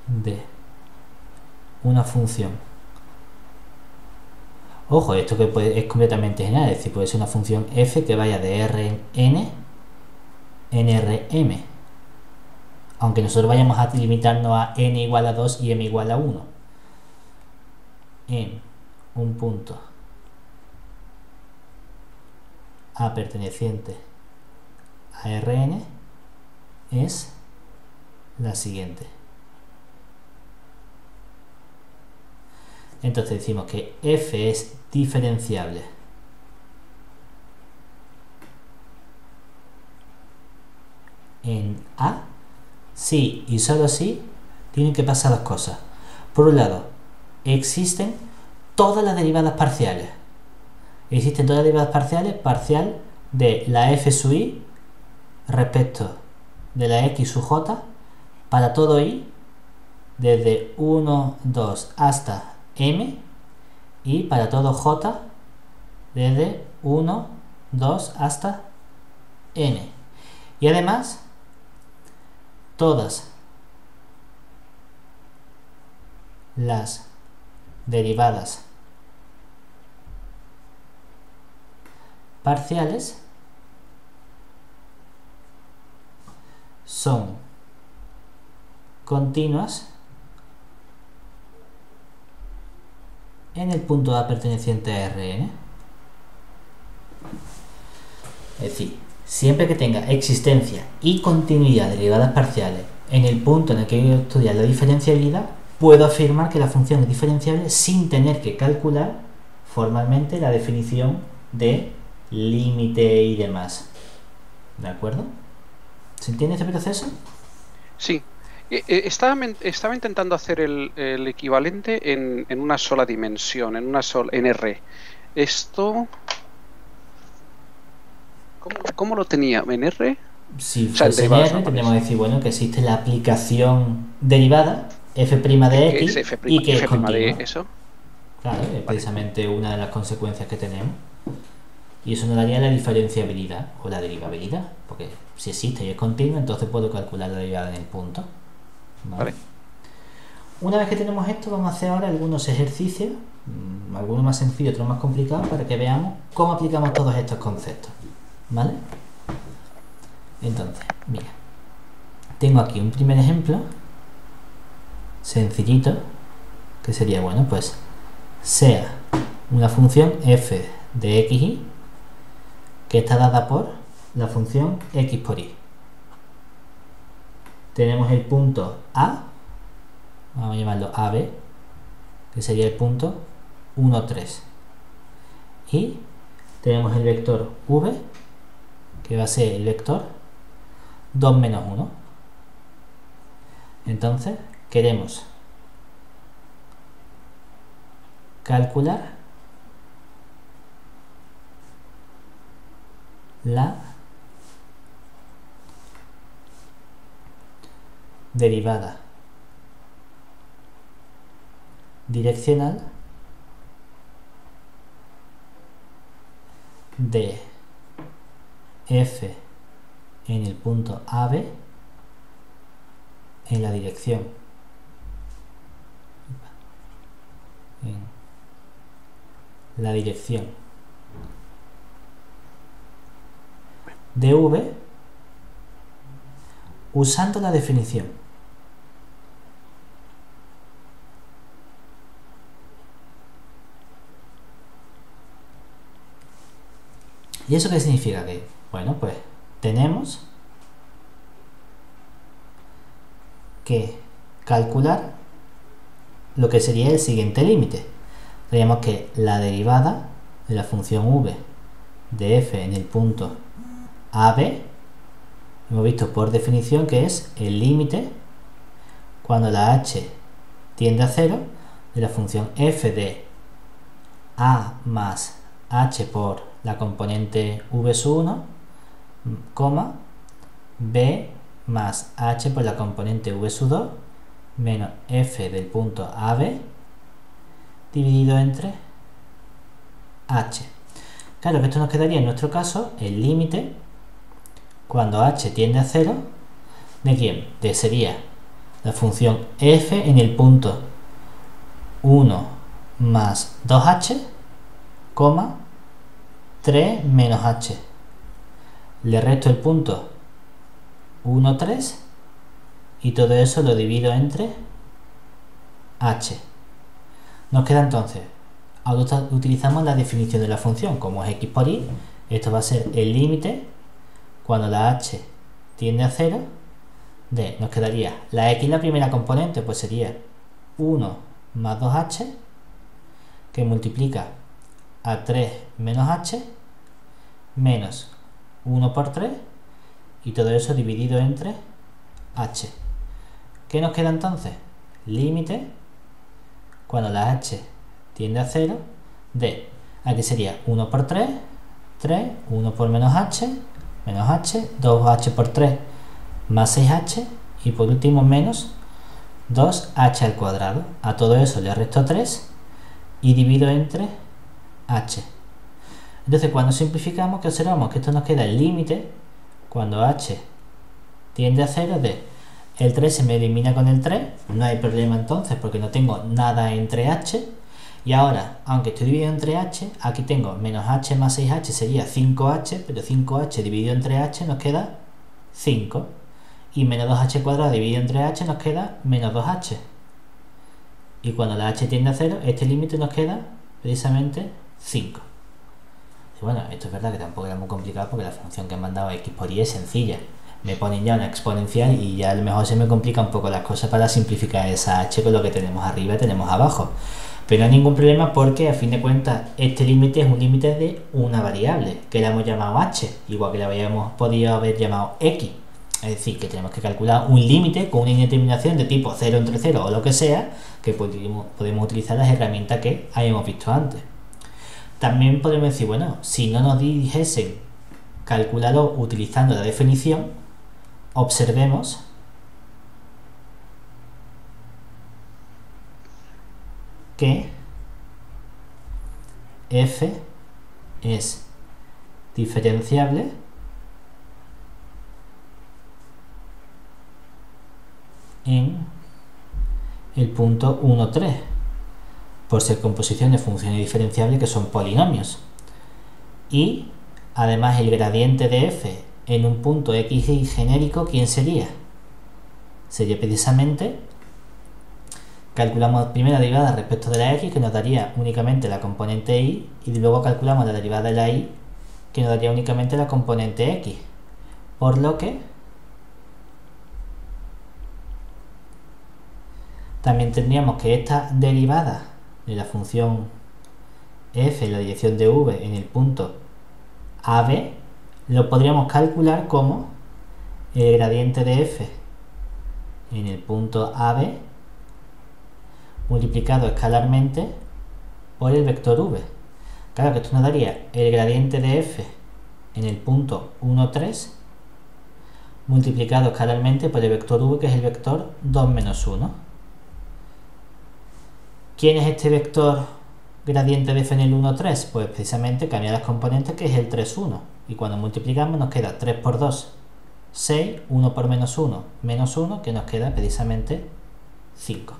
de una función. Ojo, esto que es completamente general, es decir, puede ser una función f que vaya de Rn en Rm, aunque nosotros vayamos a limitarnos a n igual a 2 y m igual a 1 en un punto a perteneciente a Rn es la siguiente. Entonces decimos que f es diferenciable en A si y solo si tienen que pasar dos cosas. Por un lado, existen todas las derivadas parciales. Existen todas las derivadas parciales, parcial de la f sub i respecto de la x sub j para todo i desde 1, 2 hasta m, y para todo j desde 1, 2 hasta n. Y además, todas las derivadas parciales son continuas en el punto A perteneciente a Rn. Es decir, siempre que tenga existencia y continuidad de derivadas parciales en el punto en el que quiero estudiar la diferenciabilidad, puedo afirmar que la función es diferenciable sin tener que calcular formalmente la definición de límite y demás. ¿De acuerdo? ¿Se entiende este proceso? Sí. Estaba intentando hacer el equivalente en una sola dimensión, en R. Esto... ¿Cómo lo tenía? ¿En R? Si O sea, en fuese en derivadas R, normales. tendríamos que decir, bueno, que existe la aplicación derivada f' de Que es x y que es F' de continua. eso. Claro, es Vale. precisamente una de las consecuencias que tenemos. Y eso nos daría la diferenciabilidad o la derivabilidad, porque si existe y es continua, entonces puedo calcular la derivada en el punto. Vale. Una vez que tenemos esto, vamos a hacer ahora algunos ejercicios, algunos más sencillos, otros más complicados, para que veamos cómo aplicamos todos estos conceptos. ¿Vale? Entonces, mira, tengo aquí un primer ejemplo sencillito, que sería, bueno, pues sea una función f de xy que está dada por la función x por y. Tenemos el punto A, vamos a llamarlo AB, que sería el punto 1, 3. Y tenemos el vector v, que va a ser el vector 2, menos 1. Entonces, queremos calcular la derivada direccional de f en el punto AB en la dirección de v usando la definición. ¿Y eso qué significa? Que, bueno, pues tenemos que calcular lo que sería el siguiente límite. Tenemos que la derivada de la función v de f en el punto AB, hemos visto por definición que es el límite cuando la h tiende a 0 de la función f de a más h por la componente v1, b más h por la componente v2 menos f del punto AB dividido entre h. Claro que esto nos quedaría en nuestro caso el límite cuando h tiende a 0 de quién? De sería la función f en el punto 1 más 2h, 3 menos h. Le resto el punto 1, 3 y todo eso lo divido entre h. Nos queda entonces, ahora utilizamos la definición de la función, como es x por y, esto va a ser el límite cuando la h tiende a 0 de, nos quedaría la x, la primera componente, pues sería 1 más 2h, que multiplica a 3 menos h, menos 1 por 3, y todo eso dividido entre h. ¿Qué nos queda entonces? Límite cuando la h tiende a 0 de, aquí sería 1 por 3, 3, 1 por menos h, 2h por 3 más 6h, y por último menos 2h al cuadrado. A todo eso le resto 3 y divido entre h. Entonces cuando simplificamos, ¿qué observamos? Que esto nos queda el límite cuando h tiende a 0 de, el 3 se me elimina con el 3, no hay problema entonces porque no tengo nada entre h, y ahora, aunque estoy dividido entre h, aquí tengo menos h más 6h sería 5h, pero 5h dividido entre h nos queda 5, y menos 2h cuadrado dividido entre h nos queda menos 2h, y cuando la h tiende a 0, este límite nos queda precisamente 5. Y bueno, esto es verdad que tampoco era muy complicado porque la función que han mandado x por y es sencilla. Me ponen ya una exponencial y ya a lo mejor se me complica un poco las cosas para simplificar esa h con lo que tenemos arriba y tenemos abajo. Pero no hay ningún problema porque a fin de cuentas este límite es un límite de una variable que le hemos llamado h, igual que le habíamos podido haber llamado x. Es decir, que tenemos que calcular un límite con una indeterminación de tipo 0 entre 0 o lo que sea, que podemos utilizar las herramientas que hayamos visto antes. También podemos decir, bueno, si no nos dijesen calcularlo utilizando la definición, observemos que f es diferenciable en el punto 1, 3, por ser composición de funciones diferenciables que son polinomios. Y además el gradiente de f en un punto x y genérico, ¿quién sería? Sería precisamente, calculamos primero la derivada respecto de la x, que nos daría únicamente la componente y luego calculamos la derivada de la y, que nos daría únicamente la componente x. Por lo que también tendríamos que esta derivada de la función f en la dirección de v en el punto AB lo podríamos calcular como el gradiente de f en el punto AB multiplicado escalarmente por el vector v. Claro que esto nos daría el gradiente de f en el punto 1, 3 multiplicado escalarmente por el vector v, que es el vector 2, menos 1. ¿Quién es este vector gradiente de f en el 1, 3? Pues precisamente cambia las componentes, que es el 3, 1. Y cuando multiplicamos nos queda 3 por 2, 6, 1 por menos 1, menos 1, que nos queda precisamente 5.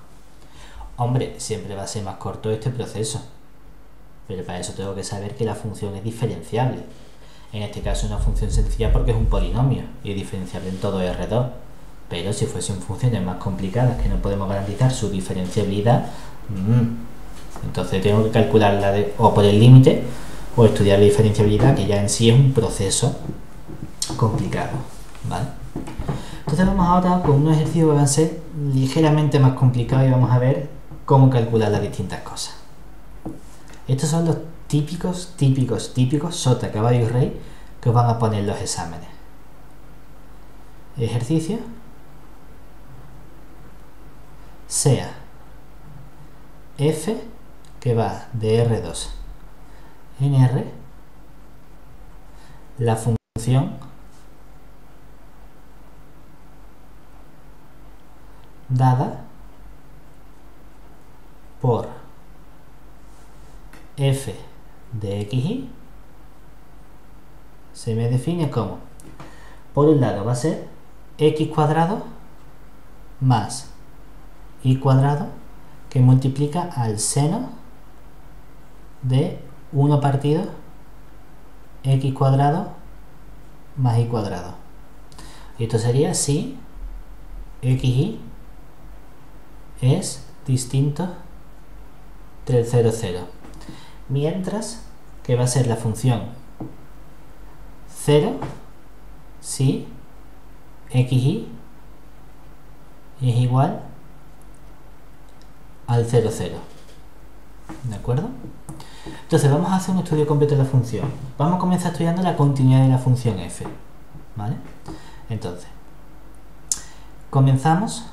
Hombre, siempre va a ser más corto este proceso, pero para eso tengo que saber que la función es diferenciable. En este caso es una función sencilla porque es un polinomio y es diferenciable en todo R2. Pero si fuesen funciones más complicadas que no podemos garantizar su diferenciabilidad, entonces tengo que calcularla o por el límite o estudiar la diferenciabilidad, que ya en sí es un proceso complicado, ¿vale? Entonces vamos ahora con un ejercicio que va a ser ligeramente más complicado y vamos a ver cómo calcular las distintas cosas. Estos son los típicos sota, caballo y rey que os van a poner los exámenes. Ejercicio sea f, que va de R2 en R, la función dada por f de xy se me define como, por un lado va a ser x cuadrado más y cuadrado, que multiplica al seno de 1 partido x cuadrado más y cuadrado. Y esto sería si xy es distinto del 0, 0. Mientras que va a ser la función 0 si xy es igual al 0, 0. ¿De acuerdo? Entonces vamos a hacer un estudio completo de la función. Vamos a comenzar estudiando la continuidad de la función f, ¿vale? Entonces, comenzamos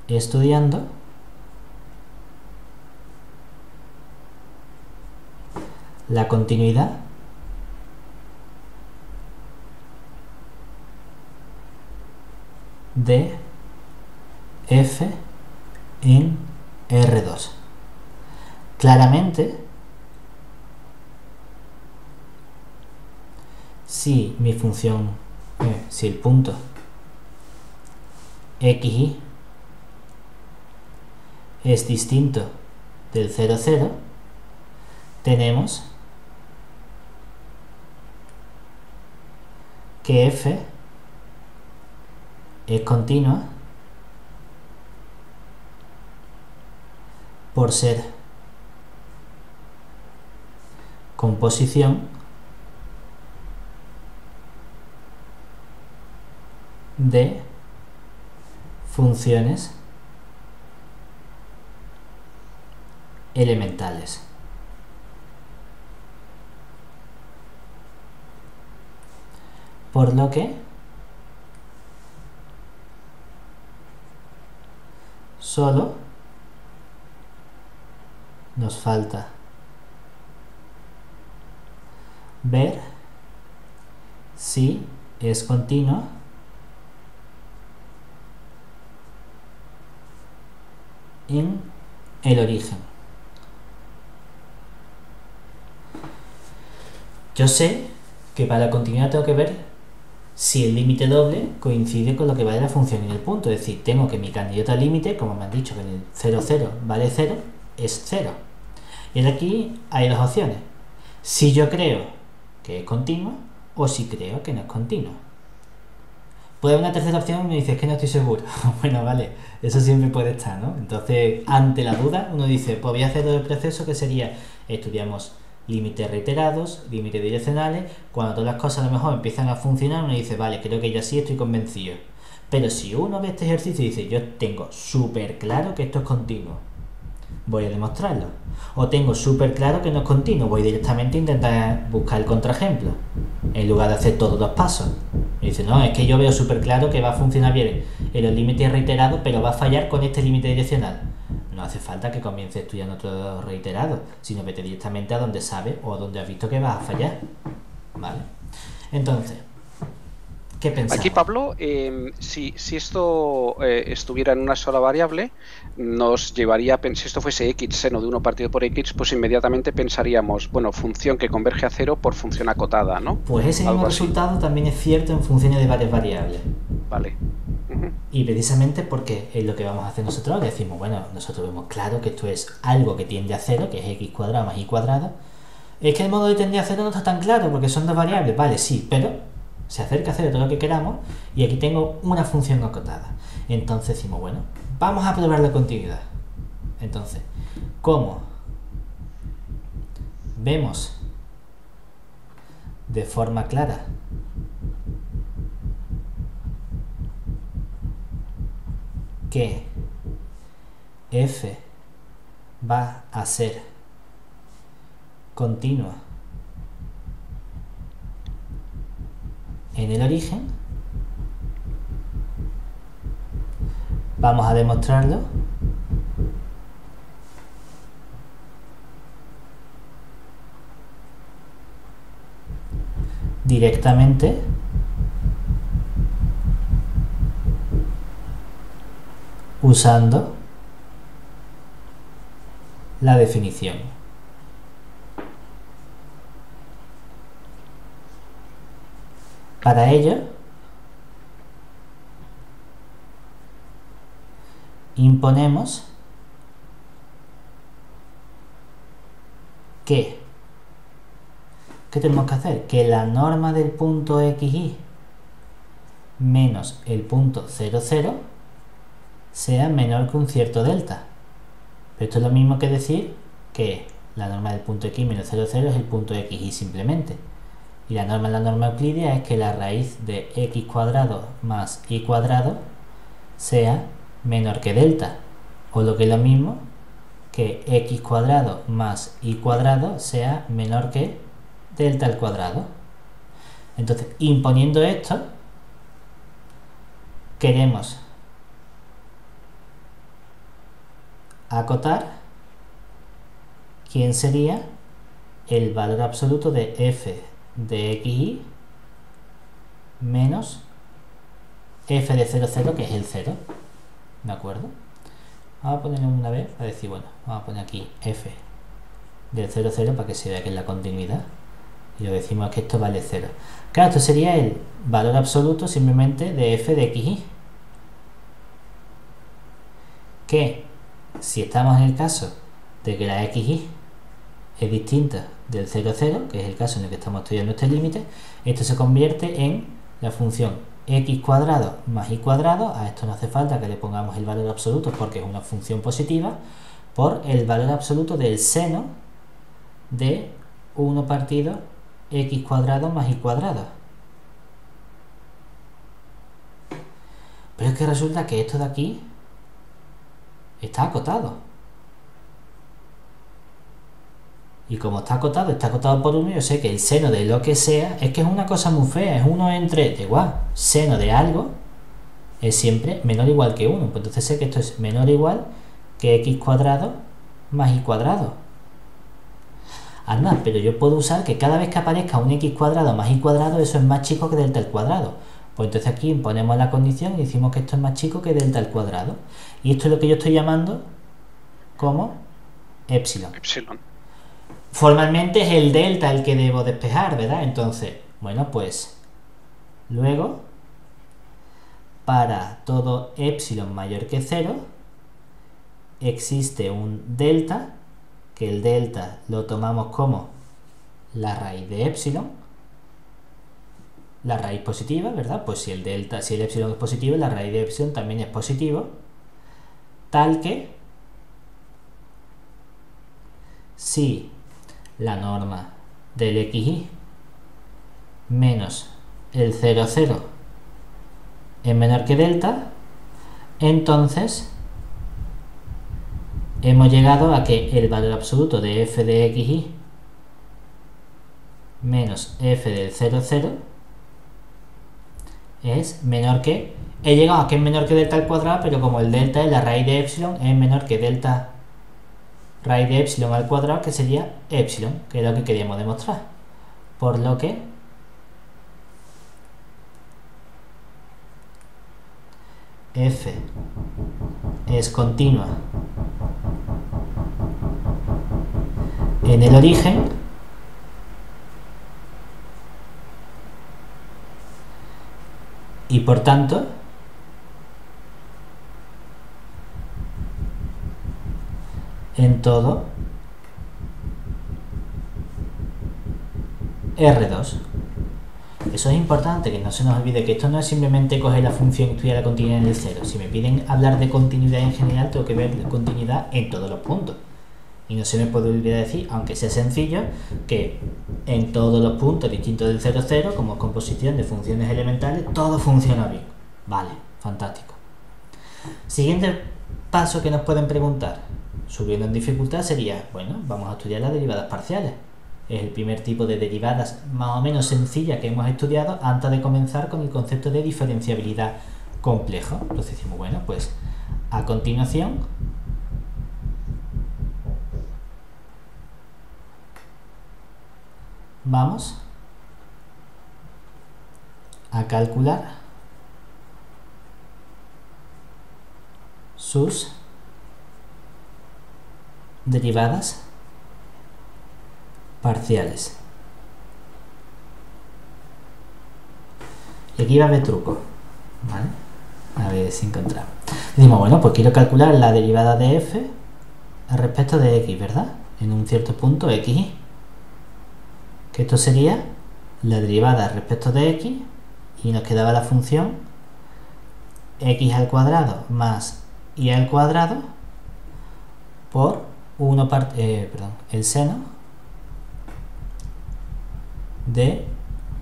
estudiando la continuidad de f en R2. Claramente, si mi función, si el punto xy es distinto del 0, 0, tenemos que f es continua por ser composición de funciones elementales. Por lo que solo nos falta ver si es continua en el origen. Yo sé que para la continuidad tengo que ver si el límite doble coincide con lo que vale la función en el punto. Es decir, tengo que mi candidato al límite, como me han dicho que en el 0, 0 vale 0, es 0. Y aquí hay dos opciones. Si yo creo que es continua o si creo que no es continua. Puede haber una tercera opción y me dice, es que no estoy seguro. Bueno, vale, eso siempre puede estar, ¿no? Entonces, ante la duda, uno dice, pues voy a hacer el proceso que sería, estudiamos límites reiterados, límites direccionales. Cuando todas las cosas a lo mejor empiezan a funcionar, uno dice, vale, creo que ya sí estoy convencido. Pero si uno ve este ejercicio y dice, yo tengo súper claro que esto es continuo, voy a demostrarlo. O tengo súper claro que no es continuo, voy directamente a intentar buscar el contraejemplo, en lugar de hacer todos los pasos. Y dice, no, es que yo veo súper claro que va a funcionar bien en los límites reiterados, pero va a fallar con este límite direccional. No hace falta que comience estudiando todo reiterado, sino vete directamente a donde sabes o a donde has visto que vas a fallar. ¿Vale? Entonces, ¿qué pensamos? Aquí, Pablo, si esto estuviera en una sola variable, nos llevaría, si esto fuese x seno de 1 partido por x, pues inmediatamente pensaríamos, bueno, función que converge a 0 por función acotada, ¿no? Pues ese mismo resultado también es cierto en funciones de varias variables. Vale. Y precisamente porque es lo que vamos a hacer nosotros, decimos, bueno, nosotros vemos claro que esto es algo que tiende a 0, que es x cuadrado más y cuadrado. Es que el modo de tender a 0 no está tan claro porque son dos variables, vale, sí, pero se acerca a 0 todo lo que queramos y aquí tengo una función acotada. Entonces decimos, bueno, vamos a probar la continuidad. Entonces, Como vemos de forma clara que f va a ser continua en el origen, vamos a demostrarlo directamente usando la definición. Para ello, imponemos que ¿qué tenemos que hacer? Que la norma del punto xy menos el punto 0, 0 sea menor que un cierto delta. Pero esto es lo mismo que decir que la norma del punto x menos 0, 0 es el punto xy simplemente. Y la norma euclidia es que la raíz de x cuadrado más y cuadrado sea menor que delta. O lo que es lo mismo, que x cuadrado más y cuadrado sea menor que delta al cuadrado. Entonces, imponiendo esto, queremos acotar quién sería el valor absoluto de f de xy menos f de 0, 0, que es el 0. ¿De acuerdo? Vamos a ponerlo una vez para decir, bueno, vamos a poner aquí f del 0, 0 para que se vea que es la continuidad. Y lo decimos que esto vale 0. Claro, esto sería el valor absoluto simplemente de f de xy. Que si estamos en el caso de que la xy es distinta del 0, 0, que es el caso en el que estamos estudiando este límite, esto se convierte en la función x cuadrado más y cuadrado. A esto no hace falta que le pongamos el valor absoluto porque es una función positiva, por el valor absoluto del seno de 1 partido x cuadrado más y cuadrado. Pero es que resulta que esto de aquí está acotado. Y como está acotado por 1, yo sé que el seno de lo que sea, es que es una cosa muy fea, es 1 entre, igual, seno de algo es siempre menor o igual que 1. Pues entonces sé que esto es menor o igual que x cuadrado más y cuadrado. Anda, pero yo puedo usar que cada vez que aparezca un x cuadrado más y cuadrado, eso es más chico que delta al cuadrado. Pues entonces aquí ponemos la condición y decimos que esto es más chico que delta al cuadrado. Y esto es lo que yo estoy llamando como epsilon. Formalmente es el delta el que debo despejar, ¿verdad? Entonces, bueno, pues luego, para todo epsilon mayor que 0, existe un delta, que el delta lo tomamos como la raíz de epsilon, la raíz positiva, ¿verdad? Pues si el epsilon es positivo, la raíz de epsilon también es positivo, tal que si la norma del xy menos el 0, 0 es menor que delta, entonces hemos llegado a que el valor absoluto de f de xy menos f del 0, 0 es menor que... He llegado a que es menor que delta al cuadrado, pero como el delta es la raíz de epsilon, es menor que delta raíz de epsilon al cuadrado, que sería epsilon, que es lo que queríamos demostrar. Por lo que f es continua en el origen y por tanto en todo R2. Eso es importante, que no se nos olvide que esto no es simplemente coger la función y estudiar la continuidad en el cero. Si me piden hablar de continuidad en general, tengo que ver la continuidad en todos los puntos. Y no se me puede olvidar decir, aunque sea sencillo, que en todos los puntos distintos del 0, 0, como composición de funciones elementales, todo funciona bien. Vale, fantástico. Siguiente paso que nos pueden preguntar, subiendo en dificultad, sería, bueno, vamos a estudiar las derivadas parciales. Es el primer tipo de derivadas más o menos sencilla que hemos estudiado antes de comenzar con el concepto de diferenciabilidad complejo. Entonces decimos, bueno, pues a continuación vamos a calcular sus derivadas parciales. Y aquí va a haber truco, ¿vale? A ver si encontramos. Decimos, bueno, pues quiero calcular la derivada de f respecto de x, ¿verdad? En un cierto punto x, que esto sería la derivada respecto de x, y nos quedaba la función x al cuadrado más y al cuadrado por 1 el seno de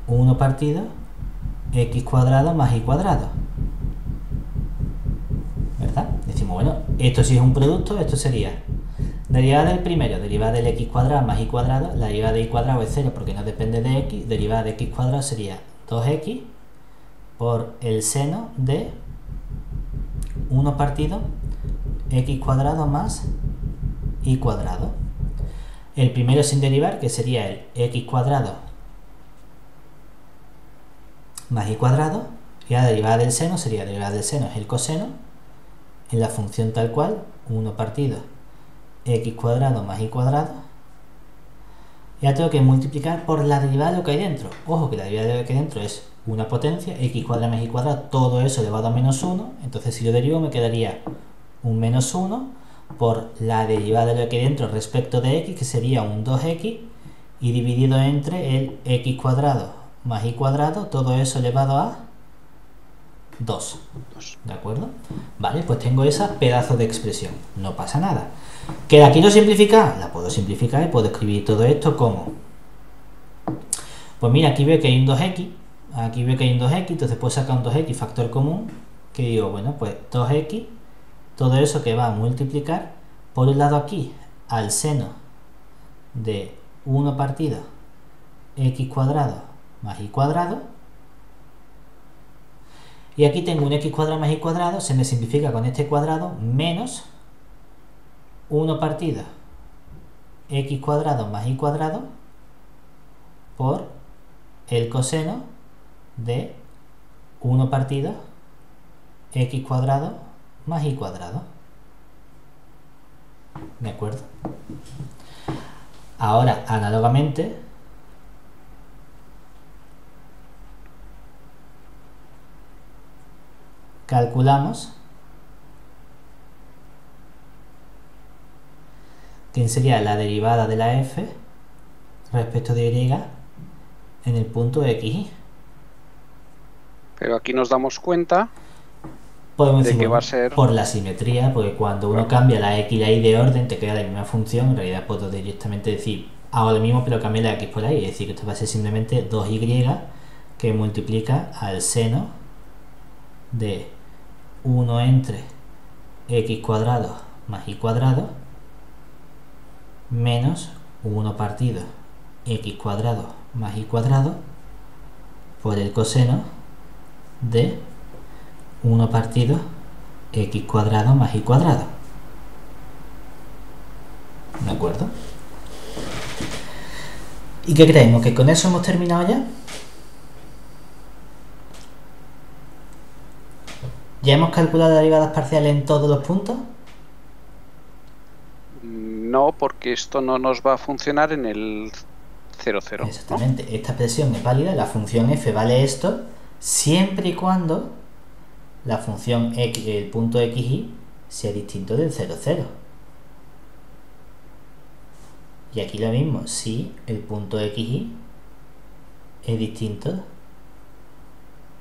1 partido x cuadrado más y cuadrado, ¿verdad? Decimos, bueno, esto sí es un producto, esto sería derivada del primero, derivada del x cuadrado más y cuadrado, la derivada de y cuadrado es 0 porque no depende de x, derivada de x cuadrado sería 2x por el seno de 1 partido x cuadrado más y cuadrado. El primero sin derivar, que sería el x cuadrado más y cuadrado, y la derivada del seno sería, derivada del seno es el coseno, en la función tal cual, 1 partido x cuadrado más y cuadrado, ya tengo que multiplicar por la derivada de lo que hay dentro. Ojo que la derivada de lo que hay dentro es una potencia, x cuadrado más y cuadrado, todo eso elevado a menos 1, entonces si lo derivo me quedaría un menos 1 por la derivada de lo que hay dentro respecto de x, que sería un 2x, y dividido entre el x cuadrado más y cuadrado, todo eso elevado a 2. ¿De acuerdo? Vale, pues tengo esa pedazo de expresión. No pasa nada. ¿Que la quiero simplificar? La puedo simplificar y puedo escribir todo esto como... Pues mira, aquí veo que hay un 2x, aquí veo que hay un 2x, entonces puedo sacar un 2x factor común, que digo, bueno, pues 2x, todo eso que va a multiplicar, por un lado aquí, al seno de 1 partido x cuadrado más y cuadrado, y aquí tengo un x cuadrado más y cuadrado, se me simplifica con este cuadrado, menos 1 partido x cuadrado más y cuadrado por el coseno de 1 partido x cuadrado más y cuadrado. ¿De acuerdo? Ahora, análogamente, calculamos quién sería la derivada de la f respecto de y en el punto x. Pero aquí nos damos cuenta podemos de decir, que bueno, va a ser... por la simetría, porque cuando uno cambia la x y la y de orden te queda la misma función. En realidad puedo directamente decir hago lo mismo pero cambio la x por la y, es decir que esto va a ser simplemente 2y que multiplica al seno de 1 entre x cuadrado más y cuadrado menos 1 partido x cuadrado más y cuadrado por el coseno de 1 partido x cuadrado más y cuadrado. ¿De acuerdo? ¿Y qué creemos? ¿Que con eso hemos terminado ya? ¿Ya hemos calculado derivadas parciales en todos los puntos? No, porque esto no nos va a funcionar en el 0, 0. Exactamente. ¿No? Esta expresión es válida, la función f vale esto, siempre y cuando la función x, el punto xy sea distinto del 0, 0. Y aquí lo mismo, si el punto xy es distinto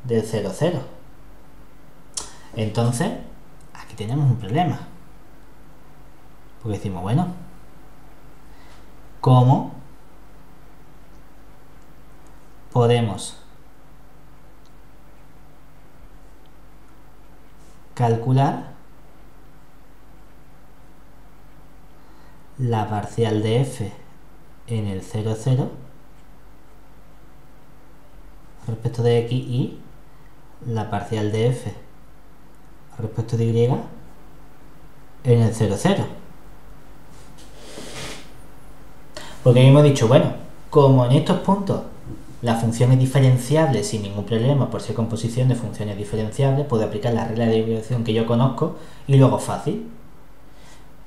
del 0, 0. Entonces, aquí tenemos un problema. Porque decimos, bueno, cómo podemos calcular la parcial de f en el 0, 0 respecto de x y la parcial de f respecto de y en el 0, 0. Porque hemos dicho, bueno, como en estos puntos la función es diferenciable sin ningún problema por ser composición de funciones diferenciables, puedo aplicar la regla de derivación que yo conozco y luego fácil.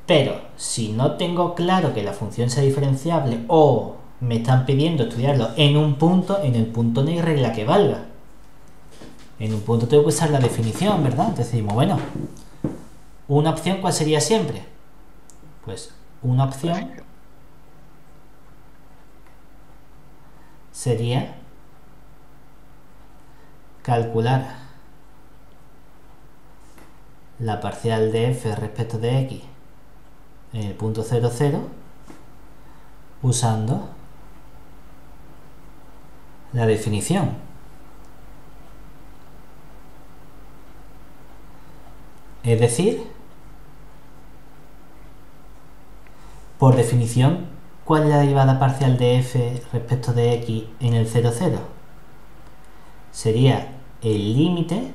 Pero si no tengo claro que la función sea diferenciable o me están pidiendo estudiarlo en un punto, en el punto no hay regla que valga. En un punto tengo que usar la definición, ¿verdad? Entonces decimos, bueno, una opción, ¿cuál sería siempre? Pues una opción sería calcular la parcial de f respecto de x en el punto 0, 0 usando la definición. Es decir, por definición, ¿cuál es la derivada parcial de f respecto de x en el 0, 0? Sería el límite,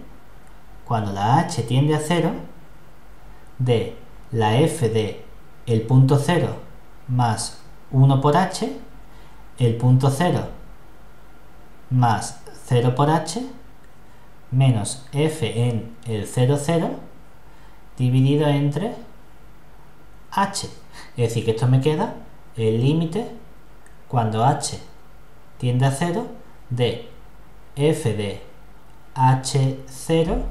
cuando la h tiende a 0, de la f de el punto 0 más 1 por h, el punto 0 más 0 por h, menos f en el 0, 0, dividido entre h. Es decir, que esto me queda el límite cuando h tiende a 0 de f de h0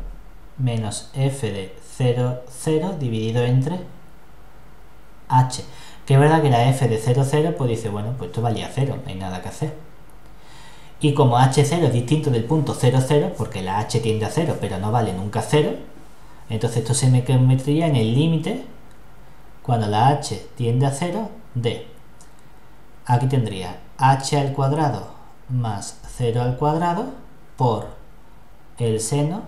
menos f de 0, 0 dividido entre h. Que es verdad que la f de 0, 0 pues dice, bueno, pues esto valía 0, no hay nada que hacer. Y como h0 es distinto del punto 0, 0, porque la h tiende a 0 pero no vale nunca 0, entonces esto se me convertiría en el límite cuando la h tiende a 0 de, aquí tendría h al cuadrado más 0 al cuadrado por el seno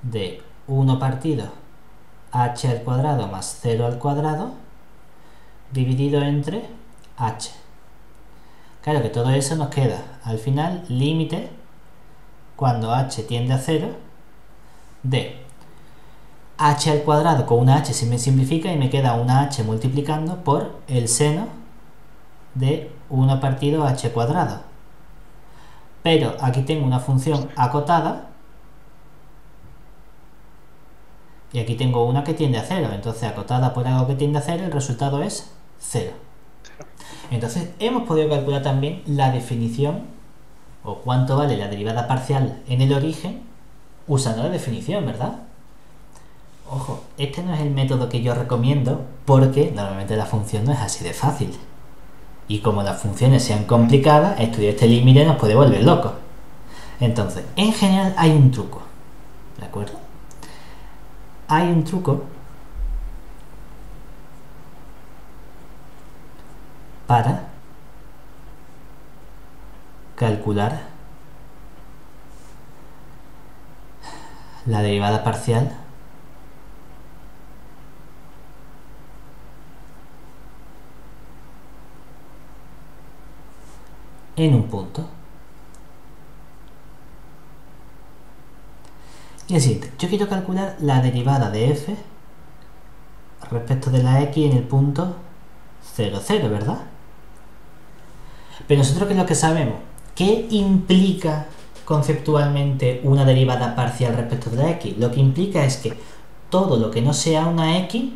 de 1 partido h al cuadrado más 0 al cuadrado dividido entre h. Claro que todo eso nos queda al final límite cuando h tiende a 0 de h al cuadrado, con una h se me simplifica y me queda una h multiplicando por el seno de 1 partido h cuadrado. Pero aquí tengo una función acotada y aquí tengo una que tiende a 0, entonces acotada por algo que tiende a 0, el resultado es 0. Entonces hemos podido calcular también la definición o cuánto vale la derivada parcial en el origen usando la definición, ¿verdad? Ojo, este no es el método que yo recomiendo porque normalmente la función no es así de fácil. Y como las funciones sean complicadas, estudiar este límite nos puede volver locos. Entonces, en general hay un truco, ¿de acuerdo? Hay un truco para calcular la derivada parcial en un punto. Y es decir, yo quiero calcular la derivada de f respecto de la x en el punto 0, 0, ¿verdad? Pero nosotros, ¿qué es lo que sabemos? ¿Qué implica conceptualmente una derivada parcial respecto de la x? Lo que implica es que todo lo que no sea una x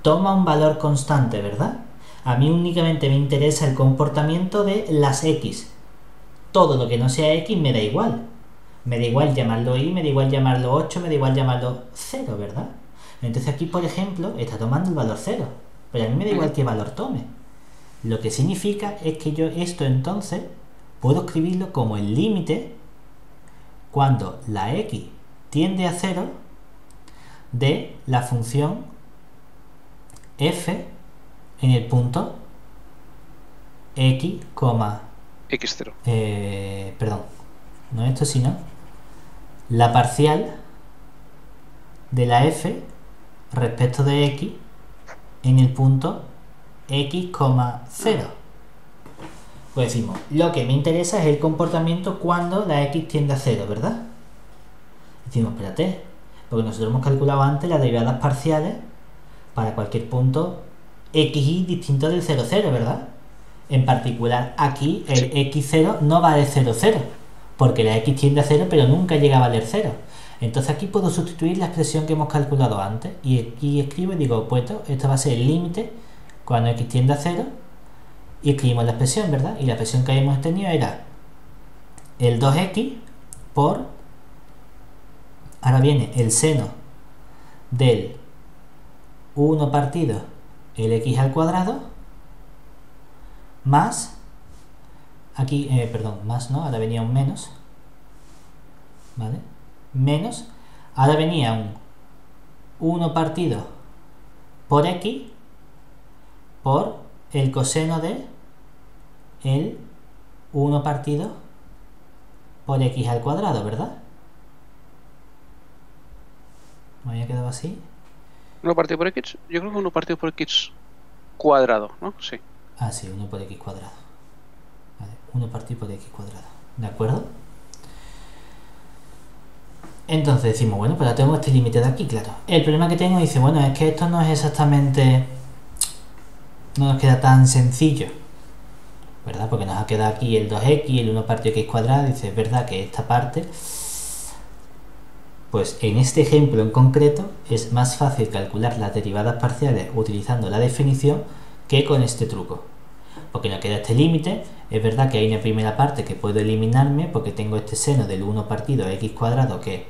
toma un valor constante, ¿verdad? A mí únicamente me interesa el comportamiento de las x. Todo lo que no sea x me da igual. Me da igual llamarlo y, me da igual llamarlo 8, me da igual llamarlo 0, ¿verdad? Entonces aquí, por ejemplo, está tomando el valor 0. Pero a mí me da igual qué valor tome. Lo que significa es que yo esto entonces puedo escribirlo como el límite cuando la x tiende a 0 de la función f en el punto x, x0. Perdón, no esto sino la parcial de la f respecto de x en el punto x, 0. Pues decimos, lo que me interesa es el comportamiento cuando la x tiende a 0, ¿verdad? Decimos, espérate, porque nosotros hemos calculado antes las derivadas parciales para cualquier punto xy distinto del 0, 0, ¿verdad? En particular, aquí el x0 no vale 0, 0, porque la x tiende a 0, pero nunca llega a valer 0. Entonces aquí puedo sustituir la expresión que hemos calculado antes, y aquí escribo y digo, pues esto va a ser el límite cuando x tiende a 0, y escribimos la expresión, ¿verdad? Y la expresión que habíamos tenido era el 2x por, ahora viene el seno del 1 partido el x al cuadrado, más, aquí, perdón, más no, ahora venía un menos, ¿vale? Menos, ahora venía un 1 partido por x por el coseno de el 1 partido por x al cuadrado, ¿verdad? ¿Me había quedado así? 1 partido por x, yo creo que 1 partido por x cuadrado, ¿no? Sí. Ah, sí, 1 por x cuadrado. Vale, 1 partido por x cuadrado. ¿De acuerdo? Entonces decimos, bueno, pues ya tengo este límite de aquí, claro. El problema que tengo dice, bueno, es que esto no es exactamente... no nos queda tan sencillo, ¿verdad? Porque nos ha quedado aquí el 2x, el 1 partido x cuadrado. Dice, es verdad que esta parte... pues en este ejemplo en concreto es más fácil calcular las derivadas parciales utilizando la definición que con este truco, porque nos queda este límite. Es verdad que hay una primera parte que puedo eliminarme porque tengo este seno del 1 partido x cuadrado que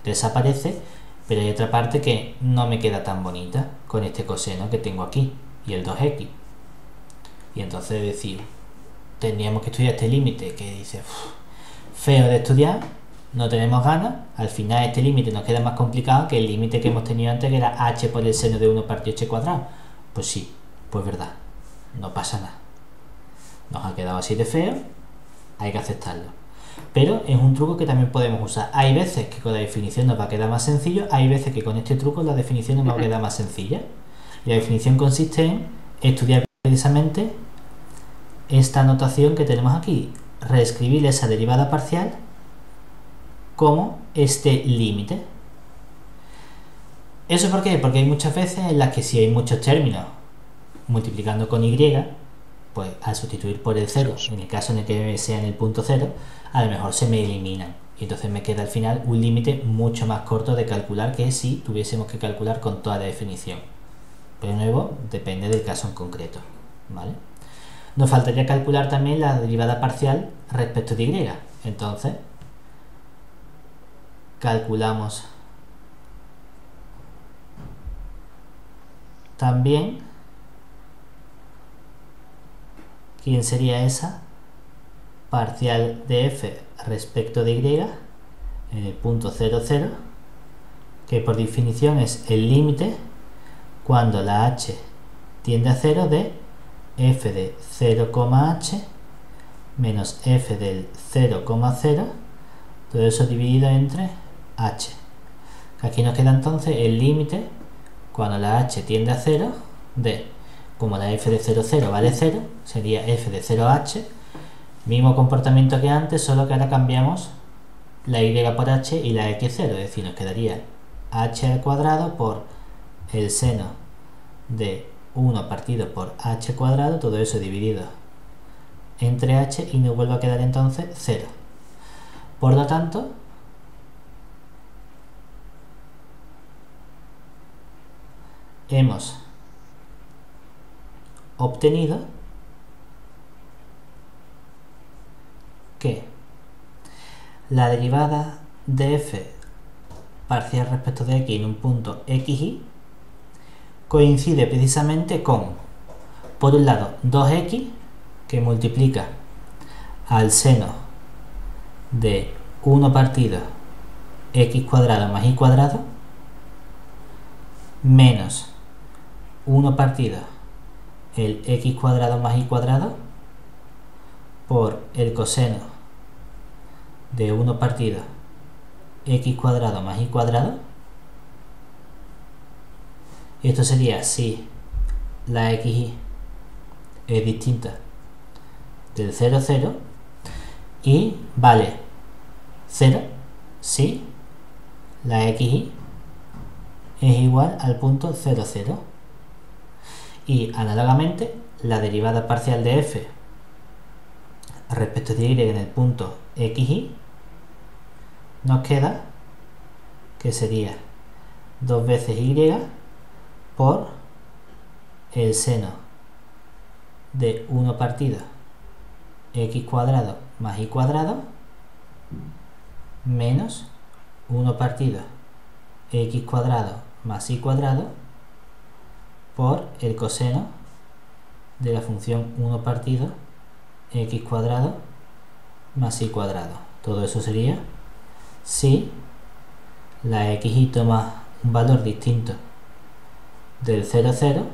desaparece, pero hay otra parte que no me queda tan bonita con este coseno que tengo aquí y el 2x, y entonces decir, tendríamos que estudiar este límite que dice, feo de estudiar, no tenemos ganas. Al final este límite nos queda más complicado que el límite que hemos tenido antes, que era h por el seno de 1 partido h cuadrado. Pues sí, pues verdad, no pasa nada, nos ha quedado así de feo, hay que aceptarlo, pero es un truco que también podemos usar. Hay veces que con la definición nos va a quedar más sencillo, hay veces que con este truco la definición nos va a quedar más sencilla, y la definición consiste en estudiar precisamente esta notación que tenemos aquí, reescribir esa derivada parcial como este límite. ¿Eso por qué? Porque hay muchas veces en las que si hay muchos términos multiplicando con y, pues al sustituir por el 0, en el caso en el que sea en el punto 0, a lo mejor se me eliminan, y entonces me queda al final un límite mucho más corto de calcular que si tuviésemos que calcular con toda la definición. Pero de nuevo, depende del caso en concreto, ¿vale? Nos faltaría calcular también la derivada parcial respecto de y. Entonces calculamos también quién sería esa parcial de f respecto de y en el punto 0, 0, que por definición es el límite cuando la h tiende a 0 de f de 0,h menos f del 0,0, todo eso dividido entre h. Aquí nos queda entonces el límite cuando la h tiende a 0 de, como la f de 0, 0 vale 0, sería f de 0h, mismo comportamiento que antes, solo que ahora cambiamos la y por h y la x0, es decir, nos quedaría h al cuadrado por el seno de 1 partido por h cuadrado, todo eso dividido entre h, y nos vuelve a quedar entonces 0. Por lo tanto, hemos obtenido que la derivada de f parcial respecto de x en un punto xy coincide precisamente con, por un lado, 2x que multiplica al seno de 1 partido x cuadrado más y cuadrado menos 1 partido el x cuadrado más y cuadrado por el coseno de 1 partido x cuadrado más y cuadrado. Esto sería si la xy es distinta del 0, 0 y vale 0 si la xy es igual al punto 0, 0. Y análogamente la derivada parcial de f respecto de y en el punto xy nos queda que sería 2 veces y por el seno de 1 partido x cuadrado más y cuadrado menos 1 partido x cuadrado más y cuadrado por el coseno de la función 1 partido x cuadrado más y cuadrado. Todo eso sería si la xy toma un valor distinto del 0, 0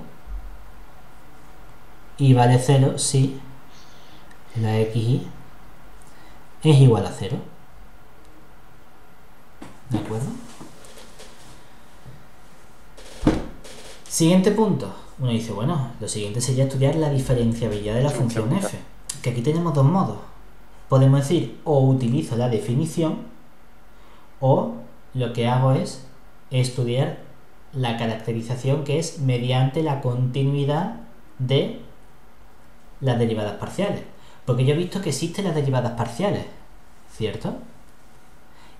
y vale 0 si la xy es igual a 0. ¿De acuerdo? Siguiente punto. Uno dice, bueno, lo siguiente sería estudiar la diferenciabilidad de la función f. Que aquí tenemos dos modos. Podemos decir, o utilizo la definición, o lo que hago es estudiar la caracterización, que es mediante la continuidad de las derivadas parciales. Porque yo he visto que existen las derivadas parciales, ¿cierto?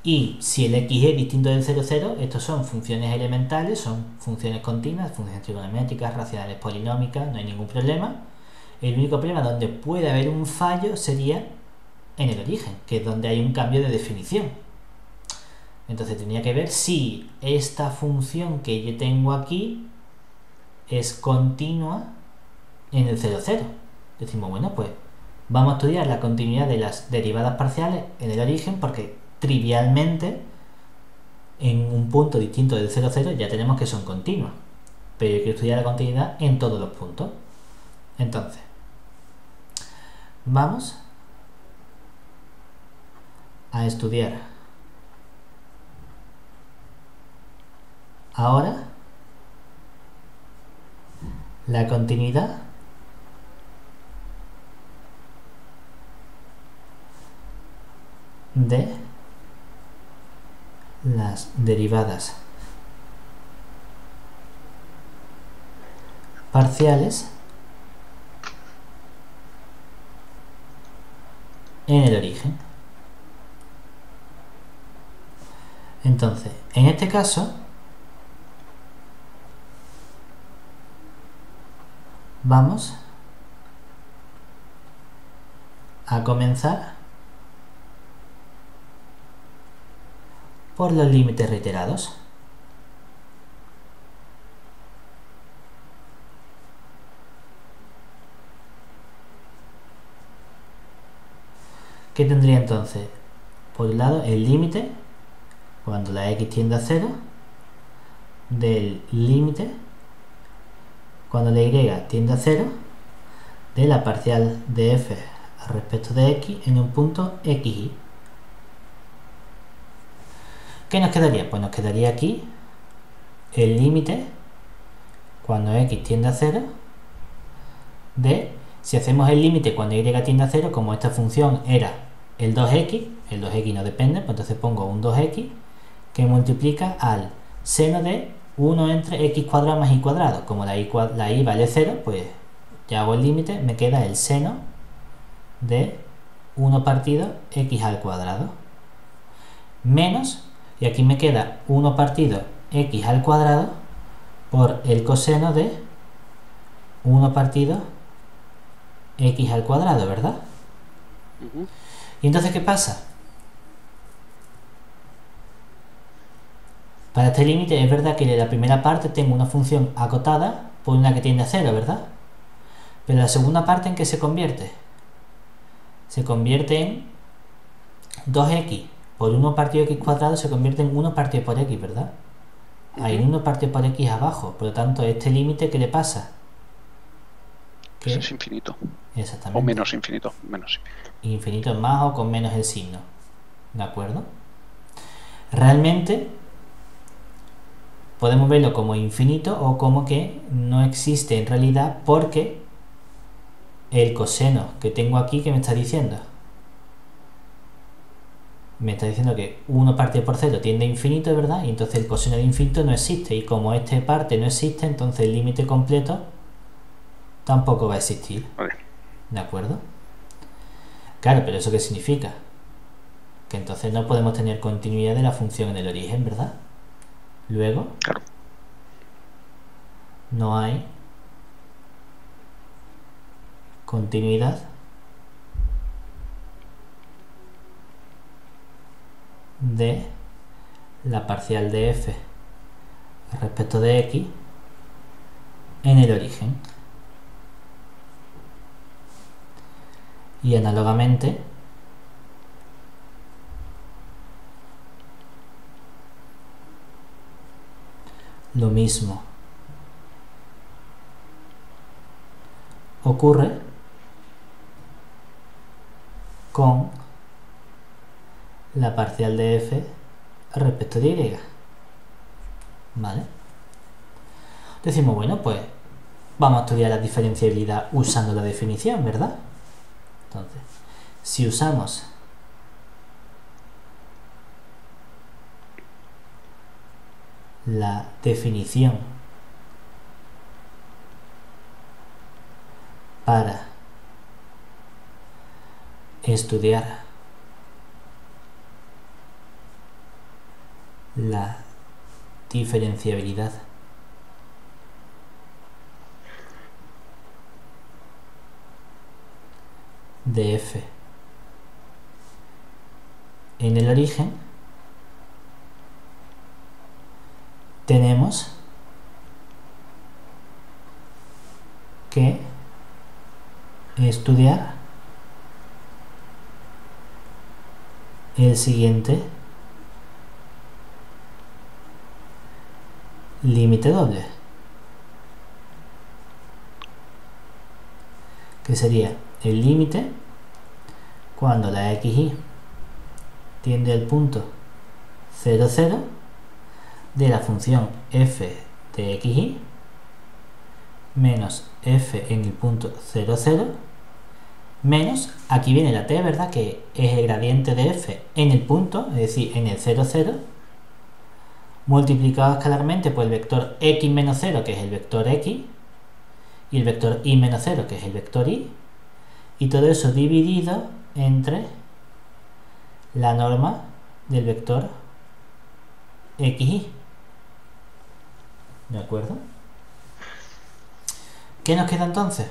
Y si el x es distinto del 0, 0, estos son funciones elementales, son funciones continuas, funciones trigonométricas, racionales polinómicas, no hay ningún problema. El único problema donde puede haber un fallo sería en el origen, que es donde hay un cambio de definición. Entonces tendría que ver si esta función que yo tengo aquí es continua en el 0, 0. Decimos, bueno, pues vamos a estudiar la continuidad de las derivadas parciales en el origen, porque trivialmente en un punto distinto del 0, 0 ya tenemos que son continuas, pero hay que estudiar la continuidad en todos los puntos. Entonces vamos a estudiar ahora la continuidad de las derivadas parciales en el origen. Entonces, en este caso vamos a comenzar por los límites reiterados. ¿Qué tendría entonces? Por un lado, el límite, cuando la x tiende a 0, del límite, cuando la y tiende a 0, de la parcial de f respecto de x en un punto xy. ¿Qué nos quedaría? Pues nos quedaría aquí el límite cuando x tiende a 0 de, si hacemos el límite cuando y tiende a 0, como esta función era el 2x, el 2x no depende, pues entonces pongo un 2x que multiplica al seno de 1 entre x cuadrado más y cuadrado. Como la y vale 0, pues ya hago el límite, me queda el seno de 1 partido x al cuadrado menos, y aquí me queda 1 partido x al cuadrado por el coseno de 1 partido x al cuadrado, ¿verdad? ¿Y entonces qué pasa? Para este límite es verdad que en la primera parte tengo una función acotada por una que tiende a 0, ¿verdad? Pero la segunda parte, ¿en qué se convierte? Se convierte en 2x por 1 partido x cuadrado, se convierte en 1 partido por x, ¿verdad? Hay 1 partido por x abajo, por lo tanto, este límite, ¿qué le pasa? Que es infinito. Exactamente. O menos infinito. Menos Infinito más o con menos el signo. ¿De acuerdo? Realmente podemos verlo como infinito o como que no existe en realidad, porque el coseno que tengo aquí, ¿qué me está diciendo? Me está diciendo que 1 partido por 0 tiende a infinito, ¿verdad? Y entonces el coseno de infinito no existe. Y como esta parte no existe, entonces el límite completo tampoco va a existir. Vale. ¿De acuerdo? Claro, pero ¿eso qué significa? Que entonces no podemos tener continuidad de la función en el origen, ¿verdad? Luego, Claro. no hay continuidad de la parcial de f respecto de x en el origen. Y análogamente, lo mismo ocurre con la parcial de f respecto de y. ¿Vale? Decimos, bueno, pues vamos a estudiar la diferenciabilidad usando la definición, ¿verdad? Entonces, si usamos la definición para estudiar la diferenciabilidad de f en el origen, tenemos que estudiar el siguiente límite doble, que sería el límite cuando la xy tiende al punto 0, 0 de la función f de xy menos f en el punto 0, 0 menos, aquí viene la t, ¿verdad? Que es el gradiente de f en el punto, es decir, en el 0, 0, multiplicado escalarmente por el vector x menos 0, que es el vector x, y el vector y menos 0, que es el vector y todo eso dividido entre la norma del vector xy. ¿De acuerdo? ¿Qué nos queda entonces?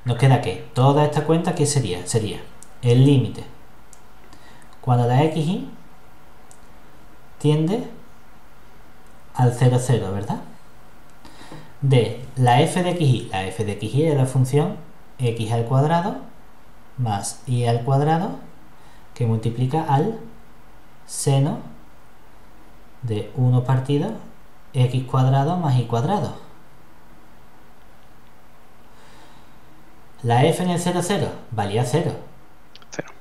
Nos queda que toda esta cuenta, ¿qué sería? Sería el límite cuando la xy tiende al 0, 0, ¿verdad? De la f de xy. La f de xy es la función x al cuadrado más y al cuadrado que multiplica al seno de 1 partido x cuadrado más y cuadrado. La f en el 0, 0 valía 0.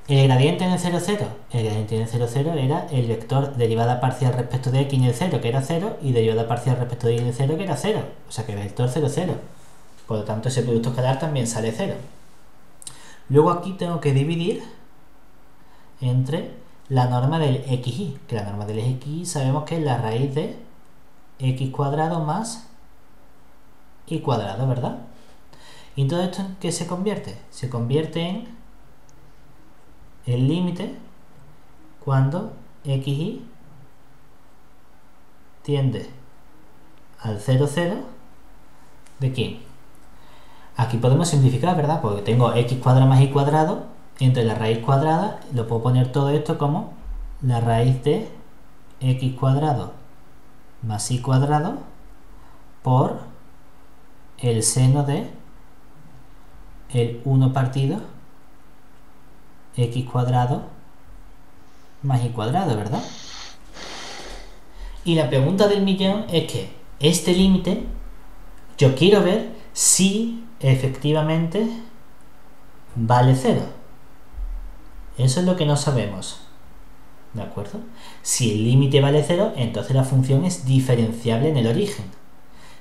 El gradiente en el 0, 0. El gradiente en el 0, 0 era el vector derivada parcial respecto de x en el 0, que era 0, y derivada parcial respecto de y en el 0, que era 0. O sea que el vector 0, 0. Por lo tanto, ese producto escalar también sale 0. Luego aquí tengo que dividir entre la norma del xy, que la norma del xy sabemos que es la raíz de x cuadrado más y cuadrado, ¿verdad? ¿Y todo esto en qué se convierte? Se convierte en el límite cuando xy tiende al 0, 0 de quién. Aquí podemos simplificar, ¿verdad? Porque tengo x cuadrado más y cuadrado entre la raíz cuadrada, lo puedo poner todo esto como la raíz de x cuadrado más y cuadrado por el seno de el 1 partido x cuadrado más y cuadrado, ¿verdad? Y la pregunta del millón es que este límite yo quiero ver si efectivamente vale 0. Eso es lo que no sabemos. ¿De acuerdo? Si el límite vale 0, entonces la función es diferenciable en el origen.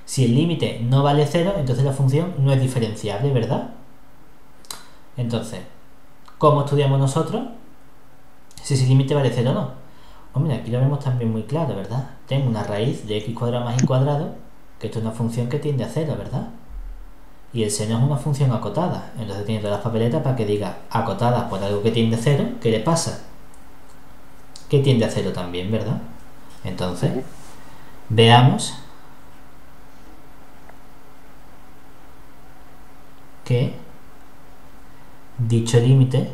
Si el límite no vale 0, entonces la función no es diferenciable, ¿verdad? Entonces, ¿cómo estudiamos nosotros si el límite vale 0 o no? Hombre, aquí lo vemos también muy claro, ¿verdad? Tengo una raíz de x cuadrado más y cuadrado, que esto es una función que tiende a 0, ¿verdad? Y el seno es una función acotada. Entonces tiene todas las papeletas para que diga acotada por algo que tiende a 0. ¿Qué le pasa? Que tiende a 0 también, ¿verdad? Entonces, veamos que dicho límite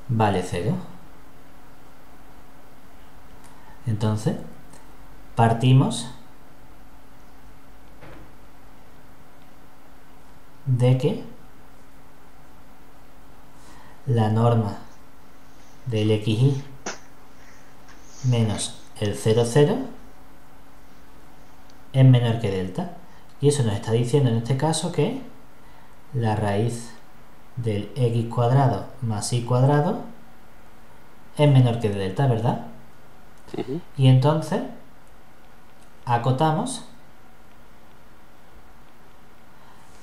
vale 0. Entonces, partimos de que la norma del xy menos el 0, 0 es menor que delta. Y eso nos está diciendo en este caso que la raíz del x cuadrado más y cuadrado es menor que delta, ¿verdad? Y entonces acotamos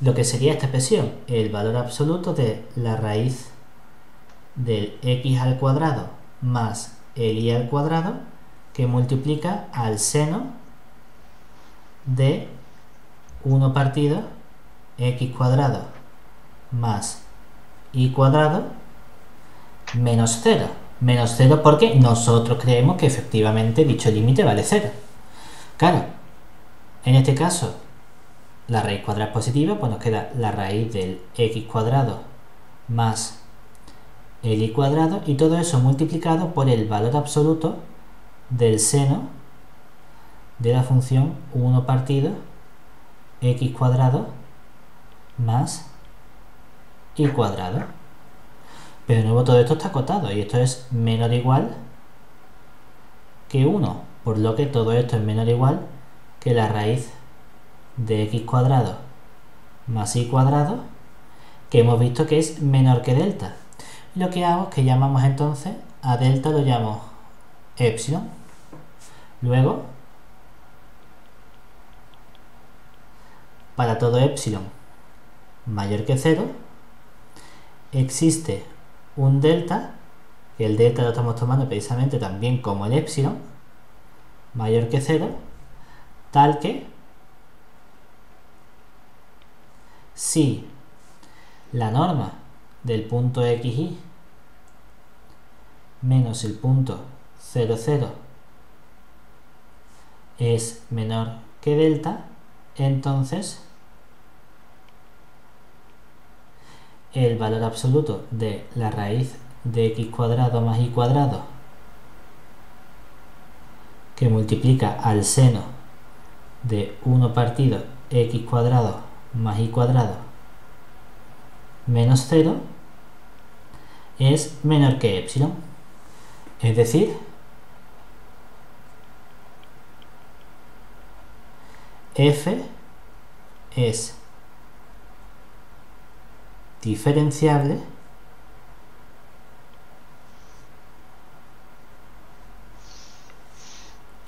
lo que sería esta expresión, el valor absoluto de la raíz del x al cuadrado más el y al cuadrado, que multiplica al seno de 1 partido x cuadrado más y cuadrado menos 0. Menos 0 porque nosotros creemos que efectivamente dicho límite vale 0. Claro, en este caso la raíz cuadrada es positiva, pues nos queda la raíz del x cuadrado más el y cuadrado, y todo eso multiplicado por el valor absoluto del seno de la función 1 partido x cuadrado más y cuadrado. Pero de nuevo todo esto está acotado y esto es menor o igual que 1, por lo que todo esto es menor o igual que la raíz de x cuadrado más y cuadrado, que hemos visto que es menor que delta. Lo que hago es que llamamos entonces a delta, lo llamo epsilon. Luego, para todo epsilon mayor que 0, existe un delta, que el delta lo estamos tomando precisamente también como el epsilon, mayor que 0, tal que si la norma del punto xy menos el punto 0, 0 es menor que delta, entonces el valor absoluto de la raíz de x cuadrado más y cuadrado, que multiplica al seno de 1 partido x cuadrado más y cuadrado menos 0, es menor que epsilon. Es decir, f es diferenciable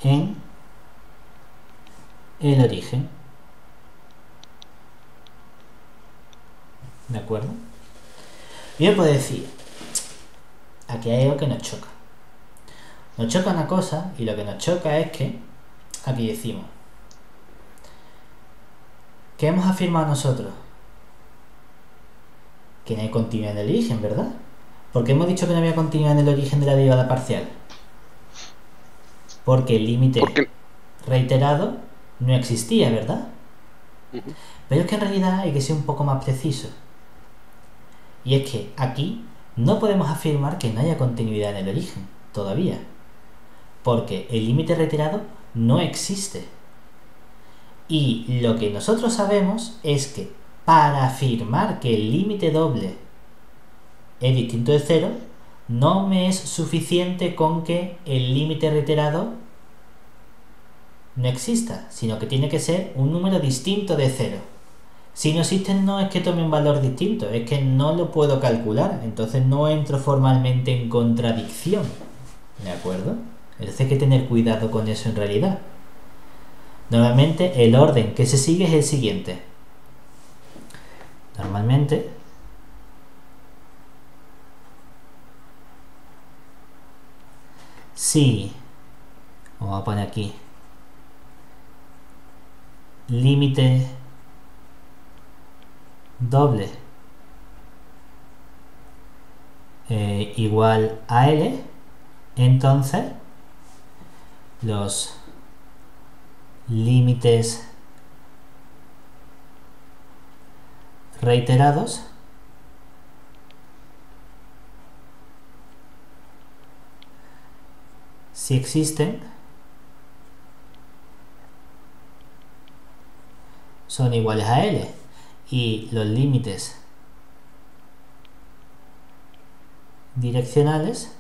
en el origen. ¿De acuerdo? Y yo puedo decir, aquí hay algo que nos choca. Nos choca una cosa, y lo que nos choca es que aquí decimos que hemos afirmado nosotros que no hay continuidad en el origen, ¿verdad? ¿Por qué hemos dicho que no había continuidad en el origen de la derivada parcial? Porque el límite reiterado no existía, ¿verdad? Pero es que en realidad hay que ser un poco más preciso. Y es que aquí no podemos afirmar que no haya continuidad en el origen, todavía. Porque el límite reiterado no existe. Y lo que nosotros sabemos es que para afirmar que el límite doble es distinto de 0, no me es suficiente con que el límite reiterado no exista, sino que tiene que ser un número distinto de 0. Si no existen, no es que tome un valor distinto, es que no lo puedo calcular, entonces no entro formalmente en contradicción. ¿De acuerdo? Entonces hay que tener cuidado con eso en realidad. Normalmente el orden que se sigue es el siguiente. Normalmente si, vamos a poner aquí, límite doble igual a L, entonces los límites reiterados si existen son iguales a L y los límites direccionales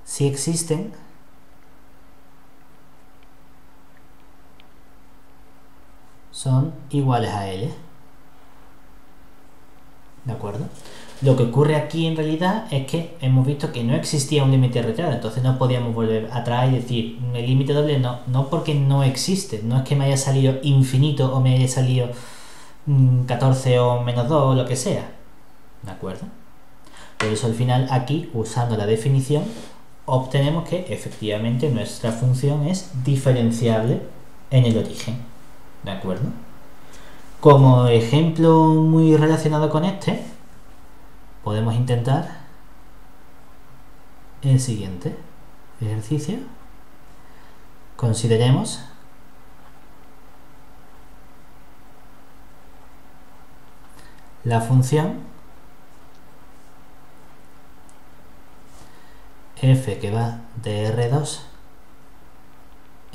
si existen son iguales a L. ¿De acuerdo? Lo que ocurre aquí en realidad es que hemos visto que no existía un límite reiterado, entonces no podíamos volver atrás y decir el límite doble no porque no existe, no es que me haya salido infinito o me haya salido 14 o menos 2 o lo que sea. ¿De acuerdo? Por eso al final aquí, usando la definición, obtenemos que efectivamente nuestra función es diferenciable en el origen. ¿De acuerdo? Como ejemplo muy relacionado con este, podemos intentar el siguiente ejercicio. Consideremos la función f que va de R2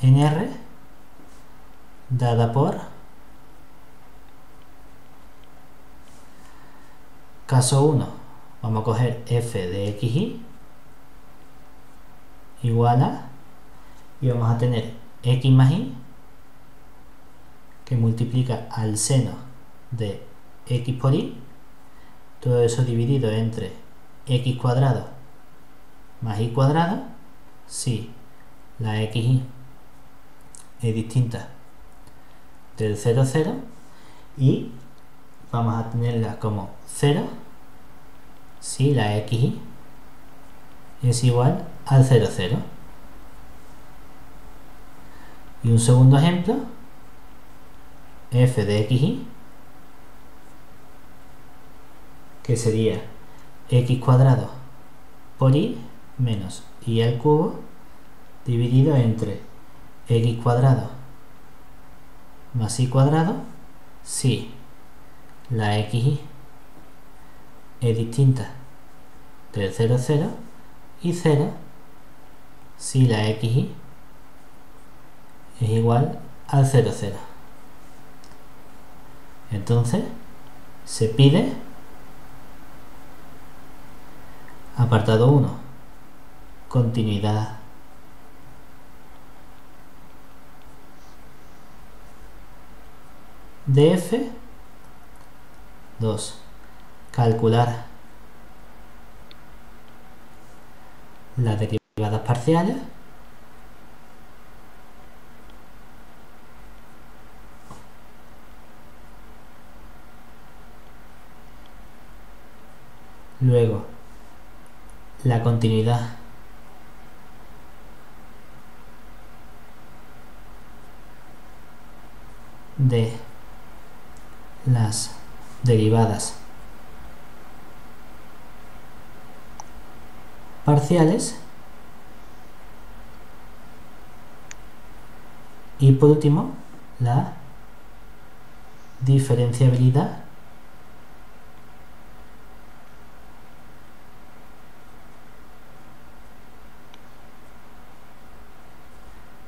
en R dada por caso 1, vamos a coger f de xy igual a, y vamos a tener x más y que multiplica al seno de x por y, todo eso dividido entre x cuadrado más y cuadrado si la xy es distinta del 0, 0 y vamos a tenerla como 0 si la xy es igual al 0, 0. Y un segundo ejemplo, f de xy, que sería x cuadrado por y menos y al cubo dividido entre x cuadrado más y cuadrado si la xy es distinta del 0, 0 y 0 si la xy es igual al 0, 0. Entonces se pide apartado 1 continuidad de f. 2 calcular las derivadas parciales. Luego la continuidad de las derivadas parciales y por último la diferenciabilidad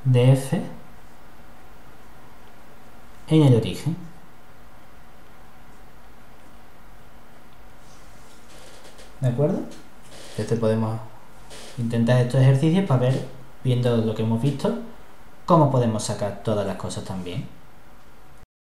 de f en el origen. ¿De acuerdo? Entonces podemos intentar estos ejercicios para ver, viendo lo que hemos visto, cómo podemos sacar todas las cosas también.